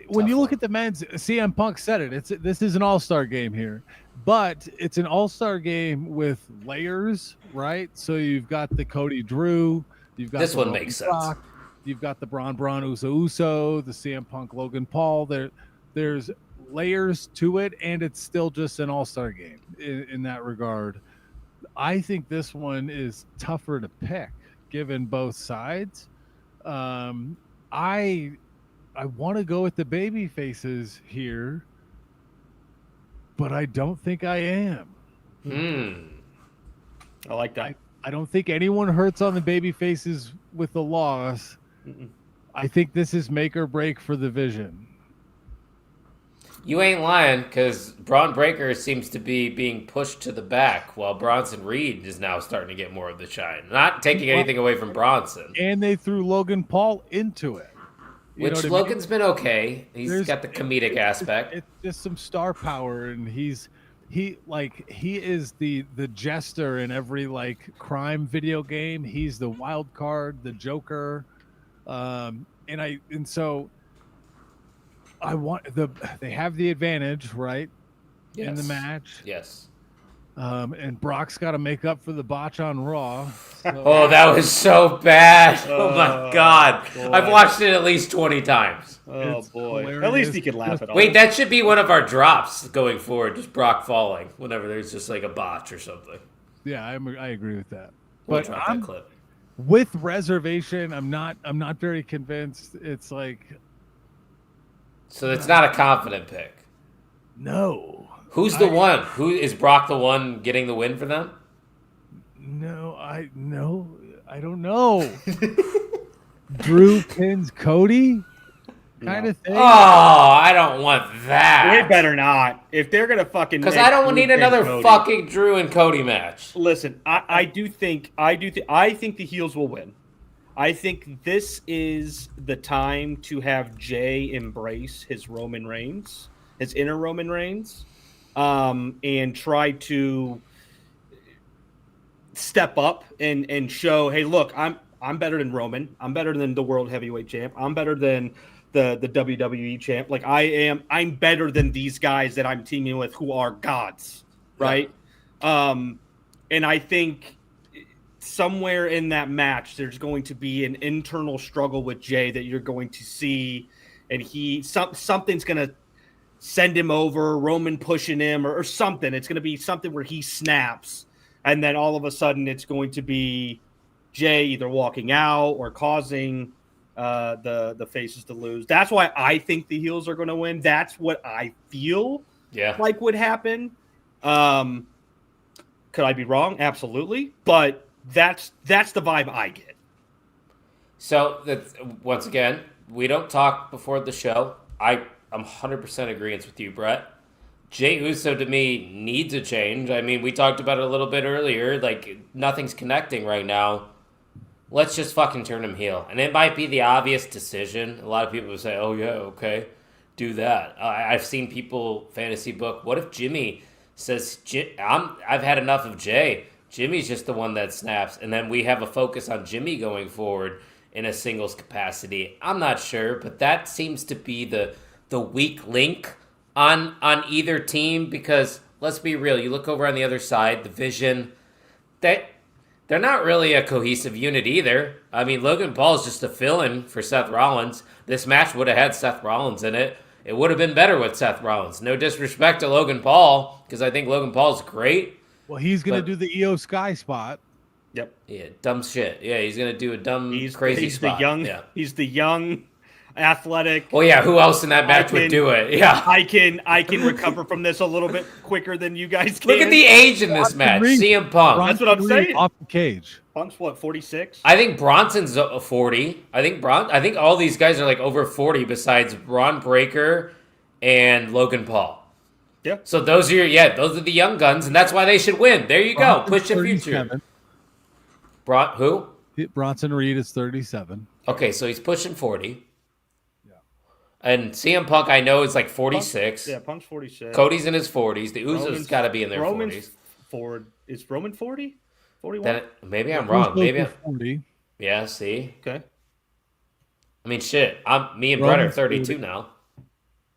when you look at the men's, CM Punk said it. This is an all-star game here, but it's an all-star game with layers, right? So you've got the Cody Drew, you've got this the one Roman makes sense. Rock, you've got the Braun Uso, the CM Punk Logan Paul. There's layers to it, and it's still just an all-star game in that regard. I think this one is tougher to pick given both sides. I want to go with the baby faces here, but I don't think I am. I like that. I don't think anyone hurts on the baby faces with the loss. I think this is make or break for the Vision. You ain't lying, because Braun Breaker seems to be being pushed to the back, while Bronson Reed is now starting to get more of the shine. Not taking anything away from Bronson. And they threw Logan Paul into it. Which Logan's been okay. He's got the comedic aspect. It's just some star power, and he is the jester in every crime video game. He's the wild card, the Joker, so I want they have the advantage, right? Yes. In the match. Yes. And Brock's got to make up for the botch on Raw. So. Oh, that was so bad. Oh, my God. Boy. I've watched it at least 20 times. Oh, boy. Hilarious. At least he could laugh at all. Wait, that should be one of our drops going forward, just Brock falling whenever there's just a botch or something. Yeah, I agree with that. We'll drop that clip. With reservation, I'm not very convinced. It's so it's not a confident pick. No. Who's the one? Who is Brock the one getting the win for them? No, I don't know. Drew pins Cody, kind of thing. Oh, I don't want that. It better not. If they're gonna fucking, because I don't need another fucking Drew and Cody match. Listen, I think the heels will win. I think this is the time to have Jay embrace his Roman Reigns, his inner Roman Reigns. And try to step up and show, hey, look, I'm better than Roman. I'm better than the World Heavyweight Champ. I'm better than the WWE Champ. I'm better than these guys that I'm teaming with who are gods, right? Yeah. And I think somewhere in that match, there's going to be an internal struggle with Jay that you're going to see, and something's going to send him over, Roman pushing him or something. It's going to be something where he snaps, and then all of a sudden it's going to be Jay either walking out or causing the faces to lose. That's why I think the heels are going to win. That's what I feel like would happen. Could I be wrong? Absolutely. But that's the vibe I get. So once again, we don't talk before the show. I'm 100% agreeance with you, Brett. Jey Uso to me needs a change. I mean, we talked about it a little bit earlier. Like, nothing's connecting right now. Let's just fucking turn him heel. And it might be the obvious decision. A lot of people would say, oh, yeah, okay, do that. I've seen people fantasy book, what if Jimmy says, I've had enough of Jay. Jimmy's just the one that snaps. And then we have a focus on Jimmy going forward in a singles capacity. I'm not sure, but that seems to be the weak link on either team, because let's be real, you look over on the other side, the Vision, they're not really a cohesive unit either. I mean, Logan Paul's just a fill-in for Seth Rollins. This match would have had Seth Rollins in it. It would have been better with Seth Rollins. No disrespect to Logan Paul, because I think Logan Paul's great. Well, he's going to do the EO Sky spot. Yep. Yeah, dumb shit. Yeah, he's going to do a crazy spot. He's the young, athletic. Oh yeah, who else in that match would do it? Yeah, I can recover from this a little bit quicker than you guys can. Look at the age in this match. CM Punk. That's what I'm saying. Off the cage. Punk's what, 46? I think Bronson's 40. I think all these guys are like over 40 besides Braun Breaker and Logan Paul. Yeah. So those are the young guns, and that's why they should win. There you go. Push your future. Who? Bronson Reed is 37. Okay, so he's pushing 40. Yeah. And CM Punk, I know, is like 46. Punk's 46. Cody's in his 40s. The Usos got to be in their 40s. Is Roman 40? 41? Then maybe I'm wrong. Maybe 40. Yeah, see? Okay. I mean, shit. Me and Brett are 32 now.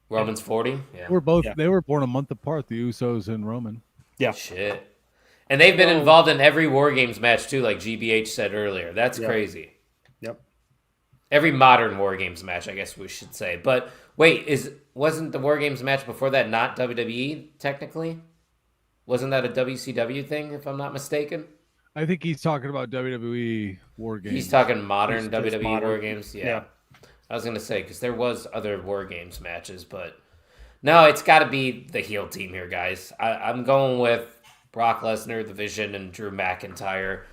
Roman's 40? Yeah. They were born a month apart, the Usos and Roman. Yeah. Shit. And they've been involved in every War Games match, too, like GBH said earlier. That's crazy. Yep. Every modern War Games match, I guess we should say. But wait, wasn't the War Games match before that not WWE, technically? Wasn't that a WCW thing, if I'm not mistaken? I think he's talking about WWE War Games. He's talking modern WWE modern. War Games? Yeah. I was going to say, because there was other War Games matches, but no, it's got to be the heel team here, guys. I'm going with Brock Lesnar, The Vision, and Drew McIntyre,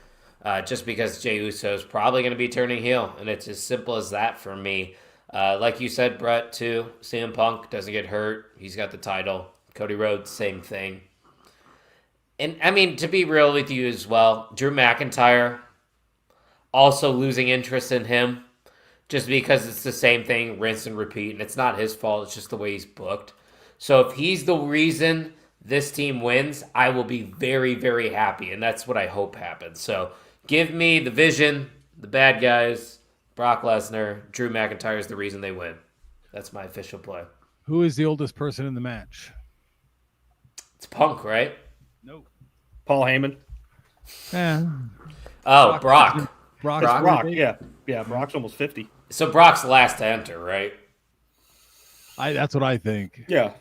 just because Jey Uso is probably going to be turning heel, and it's as simple as that for me. Like you said, Brett, too, CM Punk doesn't get hurt. He's got the title. Cody Rhodes, same thing. And, I mean, to be real with you as well, Drew McIntyre, also losing interest in him, just because it's the same thing, rinse and repeat, and it's not his fault. It's just the way he's booked. So if he's the reason this team wins, I will be very, very happy, and that's what I hope happens. So give me the Vision, the bad guys, Brock Lesnar, Drew McIntyre is the reason they win. That's my official play. Who is the oldest person in the match? It's Punk, right? Nope. Paul Heyman. Yeah. Oh, Brock. Brock. Yeah, Brock's almost 50. So Brock's last to enter, right? That's what I think. Yeah.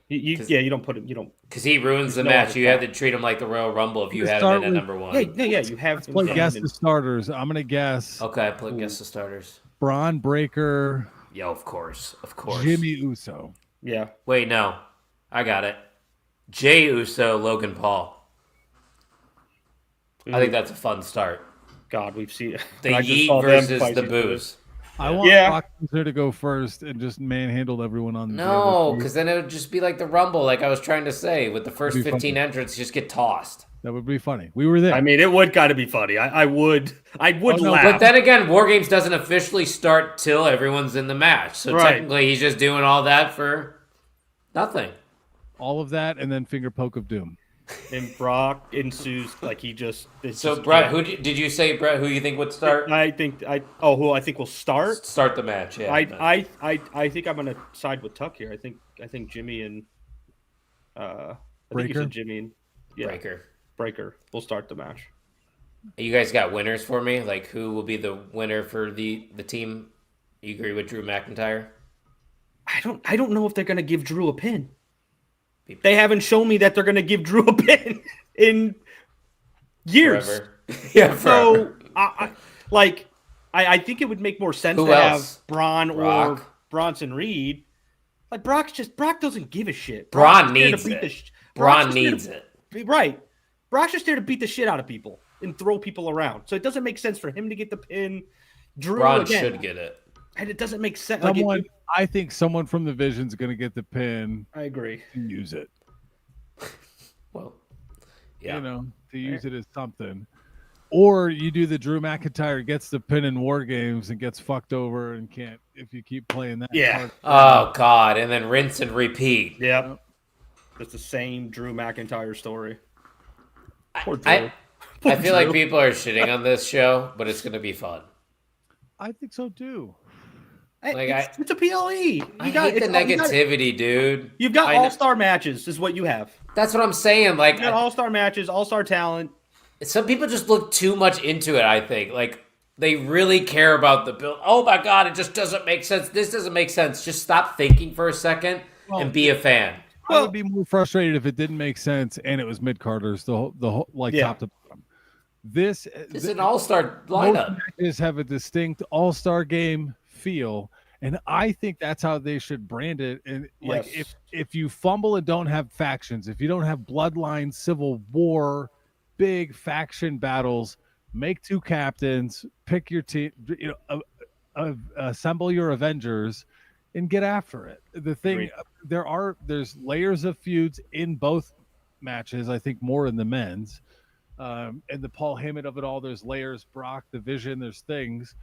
You don't put it. You don't. Because he ruins the match. You have to treat him like the Royal Rumble if you had him in at number one. Yeah. You have to guess the starters. I'm gonna guess. Okay, guess the starters. Braun Breaker. Yeah, of course. Jimmy Uso. Yeah. Wait, no, I got it. Jey Uso, Logan Paul. I think that's a fun start. God, we've seen the Yeet versus the Booze. I want Brock Lesnar to go first and just manhandle everyone on the No, because then it would just be like the Rumble, like I was trying to say, with the first 15 entrants just get tossed. That would be funny. We were there. I mean, it would kind of be funny. I would laugh. But then again, War Games doesn't officially start till everyone's in the match. So technically, he's just doing all that for nothing. All of that, and then finger poke of doom. And Brock ensues like he just. So Brett, who did you say? Brett, who you think would start? Who I think will start. Start the match. Yeah. I think I'm gonna side with Tuck here. I think Jimmy and I think you said Jimmy and Breaker will start the match. You guys got winners for me? Like who will be the winner for the team? You agree with Drew McIntyre? I don't know if they're gonna give Drew a pin. They haven't shown me that they're going to give Drew a pin in years. Forever. Yeah, forever. I think it would make more sense Who to else? have Braun or Brock. Bronson Reed. Like Brock doesn't give a shit. Braun needs it. Braun needs it. Right. Brock's just there to beat the shit out of people and throw people around. So it doesn't make sense for him to get the pin. Drew Braun again, should get it. and it doesn't make sense. I think someone from the Vision's going to get the pin. I agree. And use it. Well, yeah. You know, to use it as something. Or you do the Drew McIntyre gets the pin in War Games and gets fucked over and can't if you keep playing that. Yeah. Oh God, and then rinse and repeat. Yep. It's the same Drew McIntyre story. Poor Drew. I feel like people are shitting on this show, but it's gonna be fun. I think so too. Like, it's a PLE. I hate the negativity, dude. You've got all-star matches, is what you have. That's what I'm saying. Like, You got all-star matches, all-star talent. some people just look too much into it, I think. Like, they really care about the build. Oh my God, it just doesn't make sense. This doesn't make sense. Just stop thinking for a second and be a fan. I would be more frustrated if it didn't make sense and it was mid-carders, the whole top to bottom. This is an all-star lineup. Matches have a distinct all-star game feel, and I think that's how they should brand it. And like, if you fumble and don't have factions, if you don't have bloodline, civil war, big faction battles, make two captains, pick your team, assemble your Avengers, and get after it. The thing, there's layers of feuds in both matches. I think more in the men's. And the Paul Heyman of it all, there's layers, Brock, the Vision, there's things.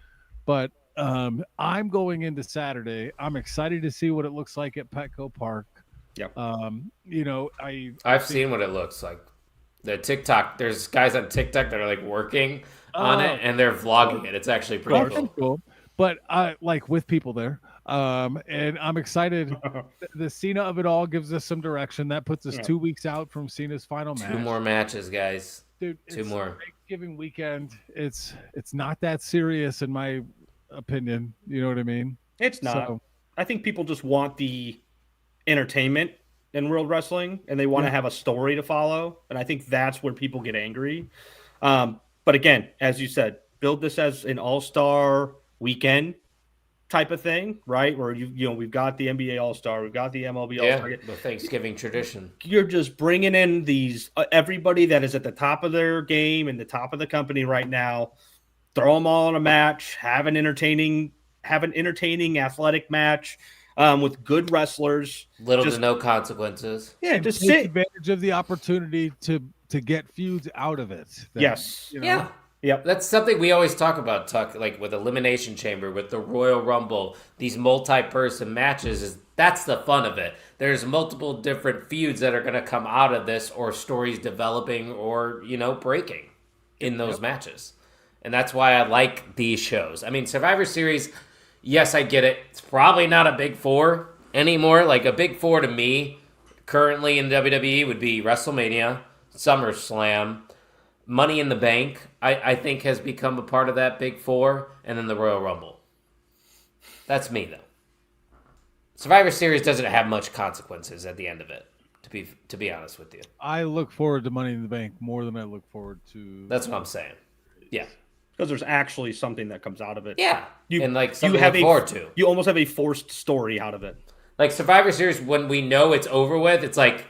But I'm going into Saturday. I'm excited to see what it looks like at Petco Park. Yep. I've seen what it looks like. The TikTok, there's guys on TikTok that are like working on it and they're vlogging it. It's actually pretty cool. But I like with people there. And I'm excited. The Cena of it all gives us some direction. That puts us 2 weeks out from Cena's final match. 2 more matches, guys. Dude, 2 more. Thanksgiving weekend. It's not that serious in my opinion. You know what I mean? It's not. So, I think people just want the entertainment in World Wrestling, and they want to have a story to follow. And I think that's where people get angry. But again, as you said, build this as an all-star weekend type of thing, right? Where we've got the NBA All-Star, we've got the MLB All-Star. The Thanksgiving tradition. You're just bringing in these everybody that is at the top of their game and the top of the company right now. Throw them all in a match. Have an entertaining athletic match with good wrestlers. Little to no consequences. Yeah, just take advantage of the opportunity to get feuds out of it. Yes. Yeah. Yep. That's something we always talk about, Tuck, like with Elimination Chamber, with the Royal Rumble, these multi-person matches, that's the fun of it. There's multiple different feuds that are going to come out of this, or stories developing or, breaking in those matches. And that's why I like these shows. I mean, Survivor Series, yes, I get it. It's probably not a big four anymore. Like a big four to me currently in WWE would be WrestleMania, SummerSlam, Money in the Bank, I think has become a part of that big four, and then the Royal Rumble. That's me, though. Survivor Series doesn't have much consequences at the end of it, to be honest with you. I look forward to Money in the Bank more than I look forward to... That's what I'm saying. Yeah. Because there's actually something that comes out of it. Yeah. And something to look forward to. You almost have a forced story out of it. Like Survivor Series, when we know it's over with, it's like,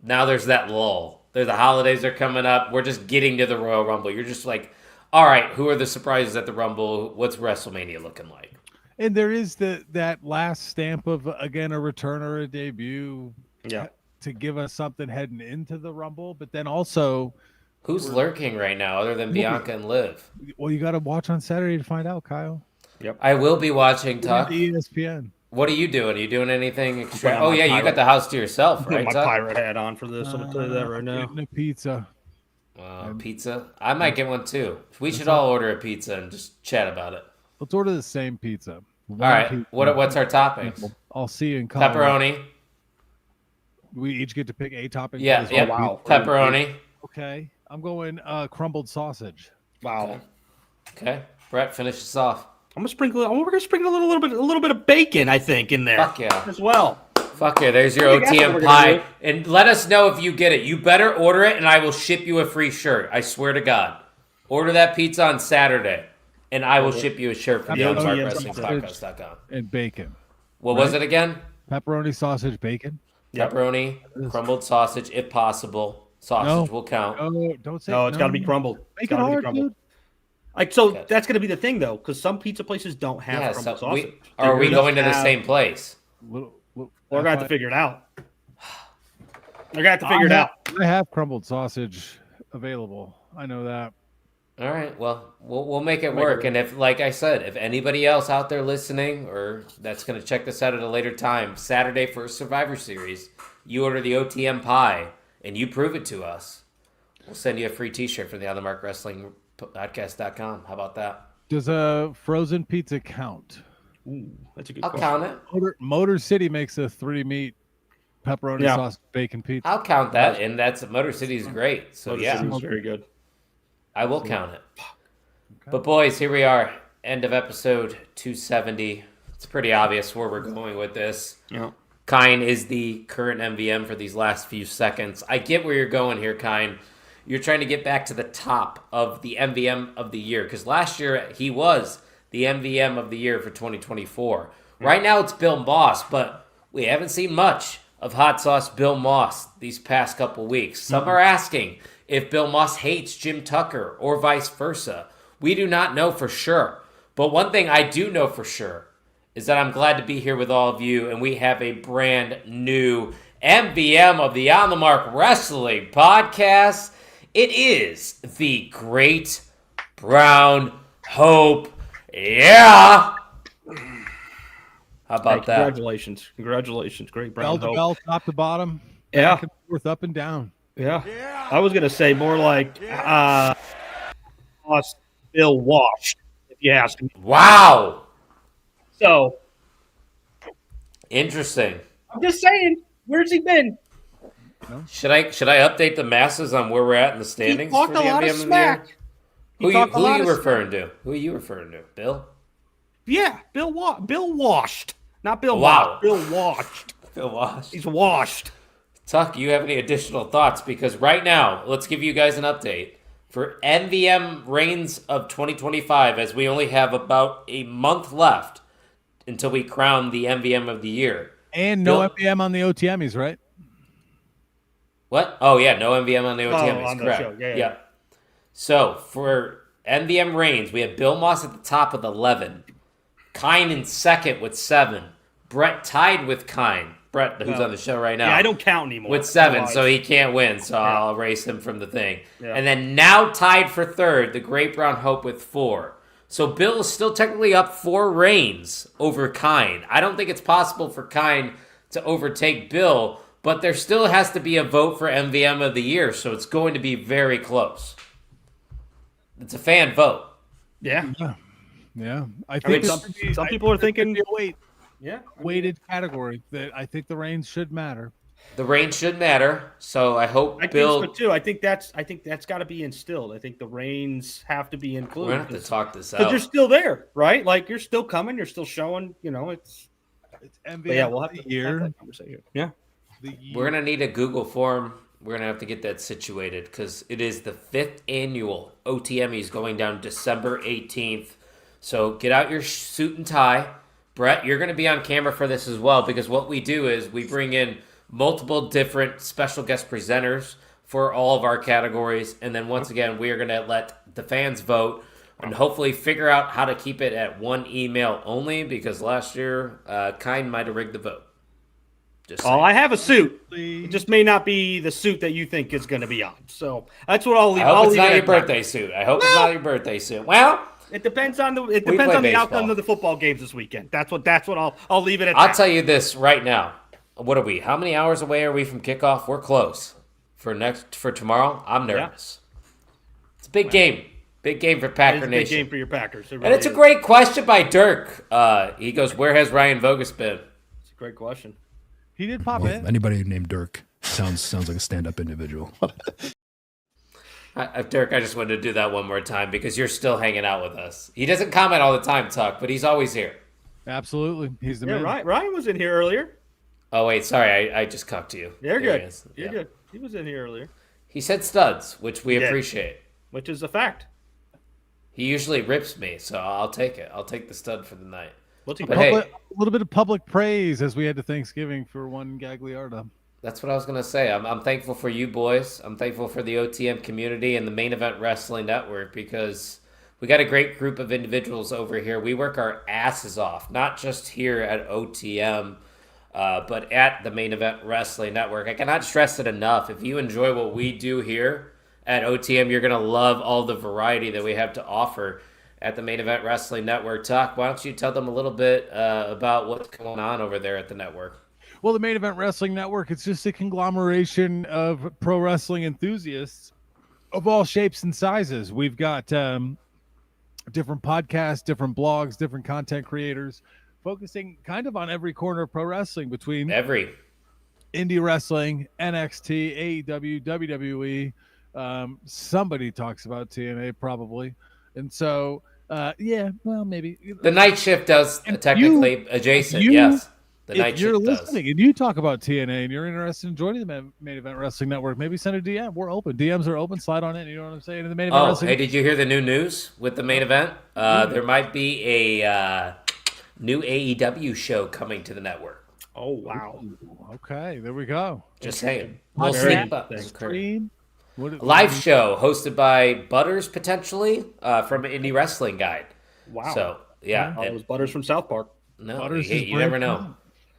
now there's that lull. The holidays are coming up. We're just getting to the Royal Rumble. You're just like, all right, who are the surprises at the Rumble? What's WrestleMania looking like? And there is that last stamp of, again, a return or a debut to give us something heading into the Rumble. But then also... Who's lurking right now other than Bianca and Liv? Well, you got to watch on Saturday to find out, Kyle. Yep. I will be watching, Tuck. ESPN. What are you doing? Are you doing anything extra? Oh, yeah, you got the house to yourself, right? My pirate hat on for this. I'm going to tell you that right now. Getting a pizza. Pizza? I might get one, too. We should all order a pizza and just chat about it. Let's order the same pizza. All right. Pizza. What's our toppings? I'll see you in college. Pepperoni. We each get to pick a topping. Yeah, yeah. Wow. Pepperoni. Okay. I'm going crumbled sausage. Wow. Okay. Brett, finish this off. We're gonna sprinkle a little bit of bacon, I think, in there. Fuck yeah. As well. Fuck yeah. There's your OTM pie. And let us know if you get it. You better order it and I will ship you a free shirt. I swear to God. Order that pizza on Saturday, and I will ship you a shirt from the Yeah, OTM yeah, Wrestling Podcast.com. And bacon. What was it again? Pepperoni, sausage, bacon. Pepperoni, crumbled sausage, if possible. Sausage will count. No, don't say No, it's got to be crumbled. Make it hard, dude. Like, so Okay. that's going to be the thing, though, because some pizza places don't have crumbled sausage. Are we going to the same place? We're going to have to figure it out. They're going to have to figure it out. I have crumbled sausage available. I know that. All right. Well, we'll make it work. And if, like I said, if anybody else out there listening or that's going to check this out at a later time, Saturday for Survivor Series, you order the OTM pie and you prove it to us, we'll send you a free T-shirt from the On the Mark Wrestling Podcast.com. How about that? Does a frozen pizza count? Ooh, that's a good I'll question. count it. Motor City makes a 3-meat pepperoni sauce bacon pizza. I'll count that, and that's Motor City's great. So Motor yeah, City was very good. I will count it. Okay. But boys, here we are, end of episode 270. It's pretty obvious where we're going with this. Yeah. Kine is the current MVM for these last few seconds. I get where you're going here, Kine. You're trying to get back to the top of the MVM of the year, because last year he was the MVM of the year for 2024. Right now it's Bill Moss, but we haven't seen much of Hot Sauce Bill Moss these past couple weeks. Some are asking if Bill Moss hates Jim Tucker or vice versa. We do not know for sure. But one thing I do know for sure is that I'm glad to be here with all of you, and we have a brand new MVM of the On the Mark Wrestling Podcast. It is the Great Brown Hope. Yeah! How about that? Congratulations. Great Brown Bell to Hope. bell, top to bottom. Yeah. Back and forth, up and down. Yeah. I was going to say more like Bill washed, if you ask me. Wow! So, Interesting. I'm just saying, where's he been? Should I update the masses on where we're at in the standings? He talked for the a lot MVM of of the smack. year? He Who talked a are lot you of referring to? Who are you referring to? Bill? Yeah, Bill washed. Not Bill Wow. washed. Bill washed. Bill Wash. He's washed. Tuck, you have any additional thoughts? Because right now, let's give you guys an update. For MVM reigns of 2025, as we only have about a month left until we crown the MVM of the year. And no Bill- MVM on the OTMs, right? What? Oh, yeah, no MVM on the OTM is on the correct. show. Yeah. So, for MVM reigns, we have Bill Moss at the top with 11. Kine in second with 7. Brett tied with Kine. Brett, who's on the show right now. Yeah, I don't count anymore. With 7, Otherwise- so he can't win, so I'll erase him from the thing. Yeah. And then now tied for third, the Great Brown Hope with 4. So Bill is still technically up 4 reigns over Kine. I don't think it's possible for Kine to overtake Bill, but there still has to be a vote for MVM of the year, so it's going to be very close. It's a fan vote. Yeah. Yeah. I I mean, think some people are thinking, yeah, weighted category that I think the reigns should matter. The reigns should matter, so I hope I Bill... think so too. I think that's got to be instilled. I think the reigns have to be We're included. going to have to talk this Because out. you're still there, right? Like you're still coming. You're still showing. It's. It's MVM But yeah, we'll have of to the year. have that conversation. Yeah. We're going to need a Google form. We're going to have to get that situated because it is the 5th annual OTMEs going down December 18th. So get out your suit and tie. Brett, you're going to be on camera for this as well because what we do is we bring in multiple different special guest presenters for all of our categories. And then once again, we are going to let the fans vote and hopefully figure out how to keep it at one email only because last year, Kine might have rigged the vote. Just saying. I have a suit. It just may not be the suit that you think is going to be on. So that's what I'll leave. I hope I'll it's leave not it your at that. birthday suit. I hope it's not your birthday suit. Well, It depends on the play outcome baseball. of the football games this weekend. That's what I'll leave it at. I'll that. tell you this right now. What are we? How many hours away are we from kickoff? We're close. For tomorrow, I'm nervous. It's a big game. Big game for Packer It's a big Nation. game for your Packers. It And really it's a is. great question by Dirk. He goes, where has Ryan Vogus been? It's a great question. He did pop Well, in. anybody named Dirk sounds like a stand-up individual. Dirk, I just wanted to do that one more time because you're still hanging out with us. He doesn't comment all the time, Tuck, but he's always here. Absolutely. He's the Yeah, man. Ryan was in here earlier. Oh, wait, sorry. I just cucked you. You're There he good. is. You're Yeah. good. He was in here earlier, He said studs, which we He did. appreciate. which is a fact. He usually rips me, so I'll take it. I'll take the stud for the night. What's he? But hey, A little bit of public praise as we head to Thanksgiving for one Gagliarda. that's what I was going to say. I'm thankful for you boys. I'm thankful for the OTM community and the Main Event Wrestling Network because we got a great group of individuals over here. We work our asses off, not just here at OTM, but at the Main Event Wrestling Network. I cannot stress it enough. If you enjoy what we do here at OTM, you're going to love all the variety that we have to offer at the Main Event Wrestling Network. Tuck, why don't you tell them a little bit about what's going on over there at the network? Well, the Main Event Wrestling Network, it's just a conglomeration of pro wrestling enthusiasts of all shapes and sizes. We've got different podcasts, different blogs, different content creators, focusing kind of on every corner of pro wrestling between indie wrestling, NXT, AEW, WWE. Somebody talks about TNA probably. And so, maybe. The night shift does technically adjacent, yes. The night if you're shift listening does. and you talk about TNA and you're interested in joining the Main Event Wrestling Network, maybe send a DM. We're open. DMs are open. Slide on in. You know what I'm saying? In the Main Event Wrestling. Hey, did you hear the new news with the main event? There might be a new AEW show coming to the network. Oh, wow. Okay, there we go. Just saying. We'll Stream. Live show hosted by Butters, potentially, from Indie Wrestling Guide. Wow. So, yeah. It was Butters from South Park. No, Butters you never know.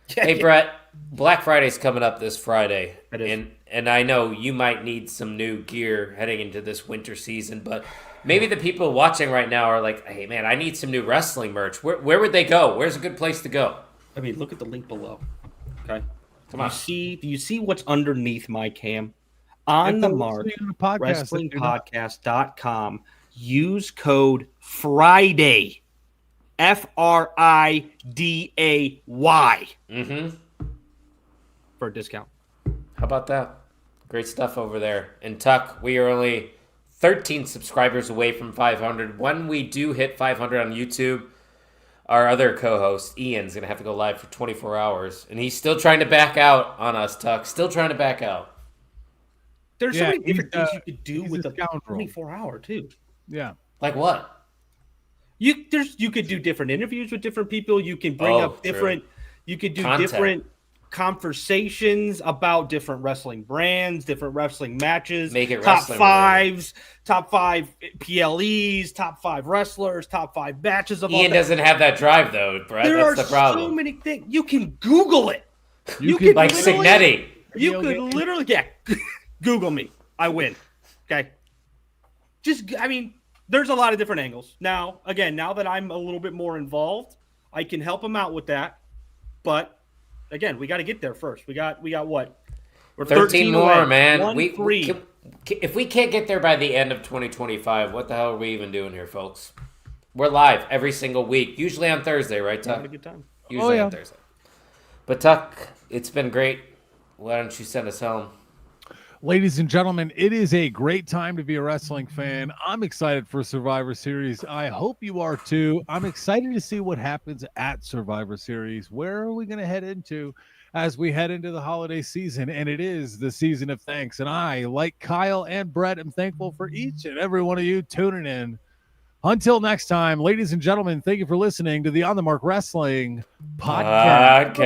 Hey, Brett, Black Friday's coming up this Friday. And I know you might need some new gear heading into this winter season, but maybe the people watching right now are like, hey, man, I need some new wrestling merch. Where would they go? Where's a good place to go? I mean, look at the link below. Okay. Come on. Do you see what's underneath my cam? On the mark, wrestlingpodcast.com. Use code FRIDAY. FRIDAY. For a discount. How about that? Great stuff over there. And Tuck, we are only 13 subscribers away from 500. When we do hit 500 on YouTube, our other co-host, Ian's going to have to go live for 24 hours. And he's still trying to back out on us, Tuck. Still trying to back out. There's so many different things you could do with the 24-hour, too. Yeah. Like what? You could do different interviews with different people. You can bring up different. True. You could do different conversations about different wrestling brands, different wrestling matches. Make it top fives, top 5 PLEs, top 5 wrestlers, top 5 matches of. Ian doesn't have that drive though, Brett. That's the problem. So many things. You can Google it. You can like Signetti. You could literally Google me. I win. Okay. There's a lot of different angles. Now that I'm a little bit more involved, I can help them out with that. But again, we got to get there first. We got what? We're 13 more, away. man. If we can't get there by the end of 2025, what the hell are we even doing here, folks? We're live every single week, usually on Thursday, right, Tuck? Having a good time. Usually on Thursday. But Tuck, it's been great. Why don't you send us home? Ladies and gentlemen, it is a great time to be a wrestling fan. I'm excited for Survivor Series. I hope you are too. I'm excited to see what happens at Survivor Series. Where are we going to head into as we head into the holiday season? And it is the season of thanks. And I, like Kyle and Brett, am thankful for each and every one of you tuning in. Until next time, ladies and gentlemen, thank you for listening to the On the Mark Wrestling Podcast.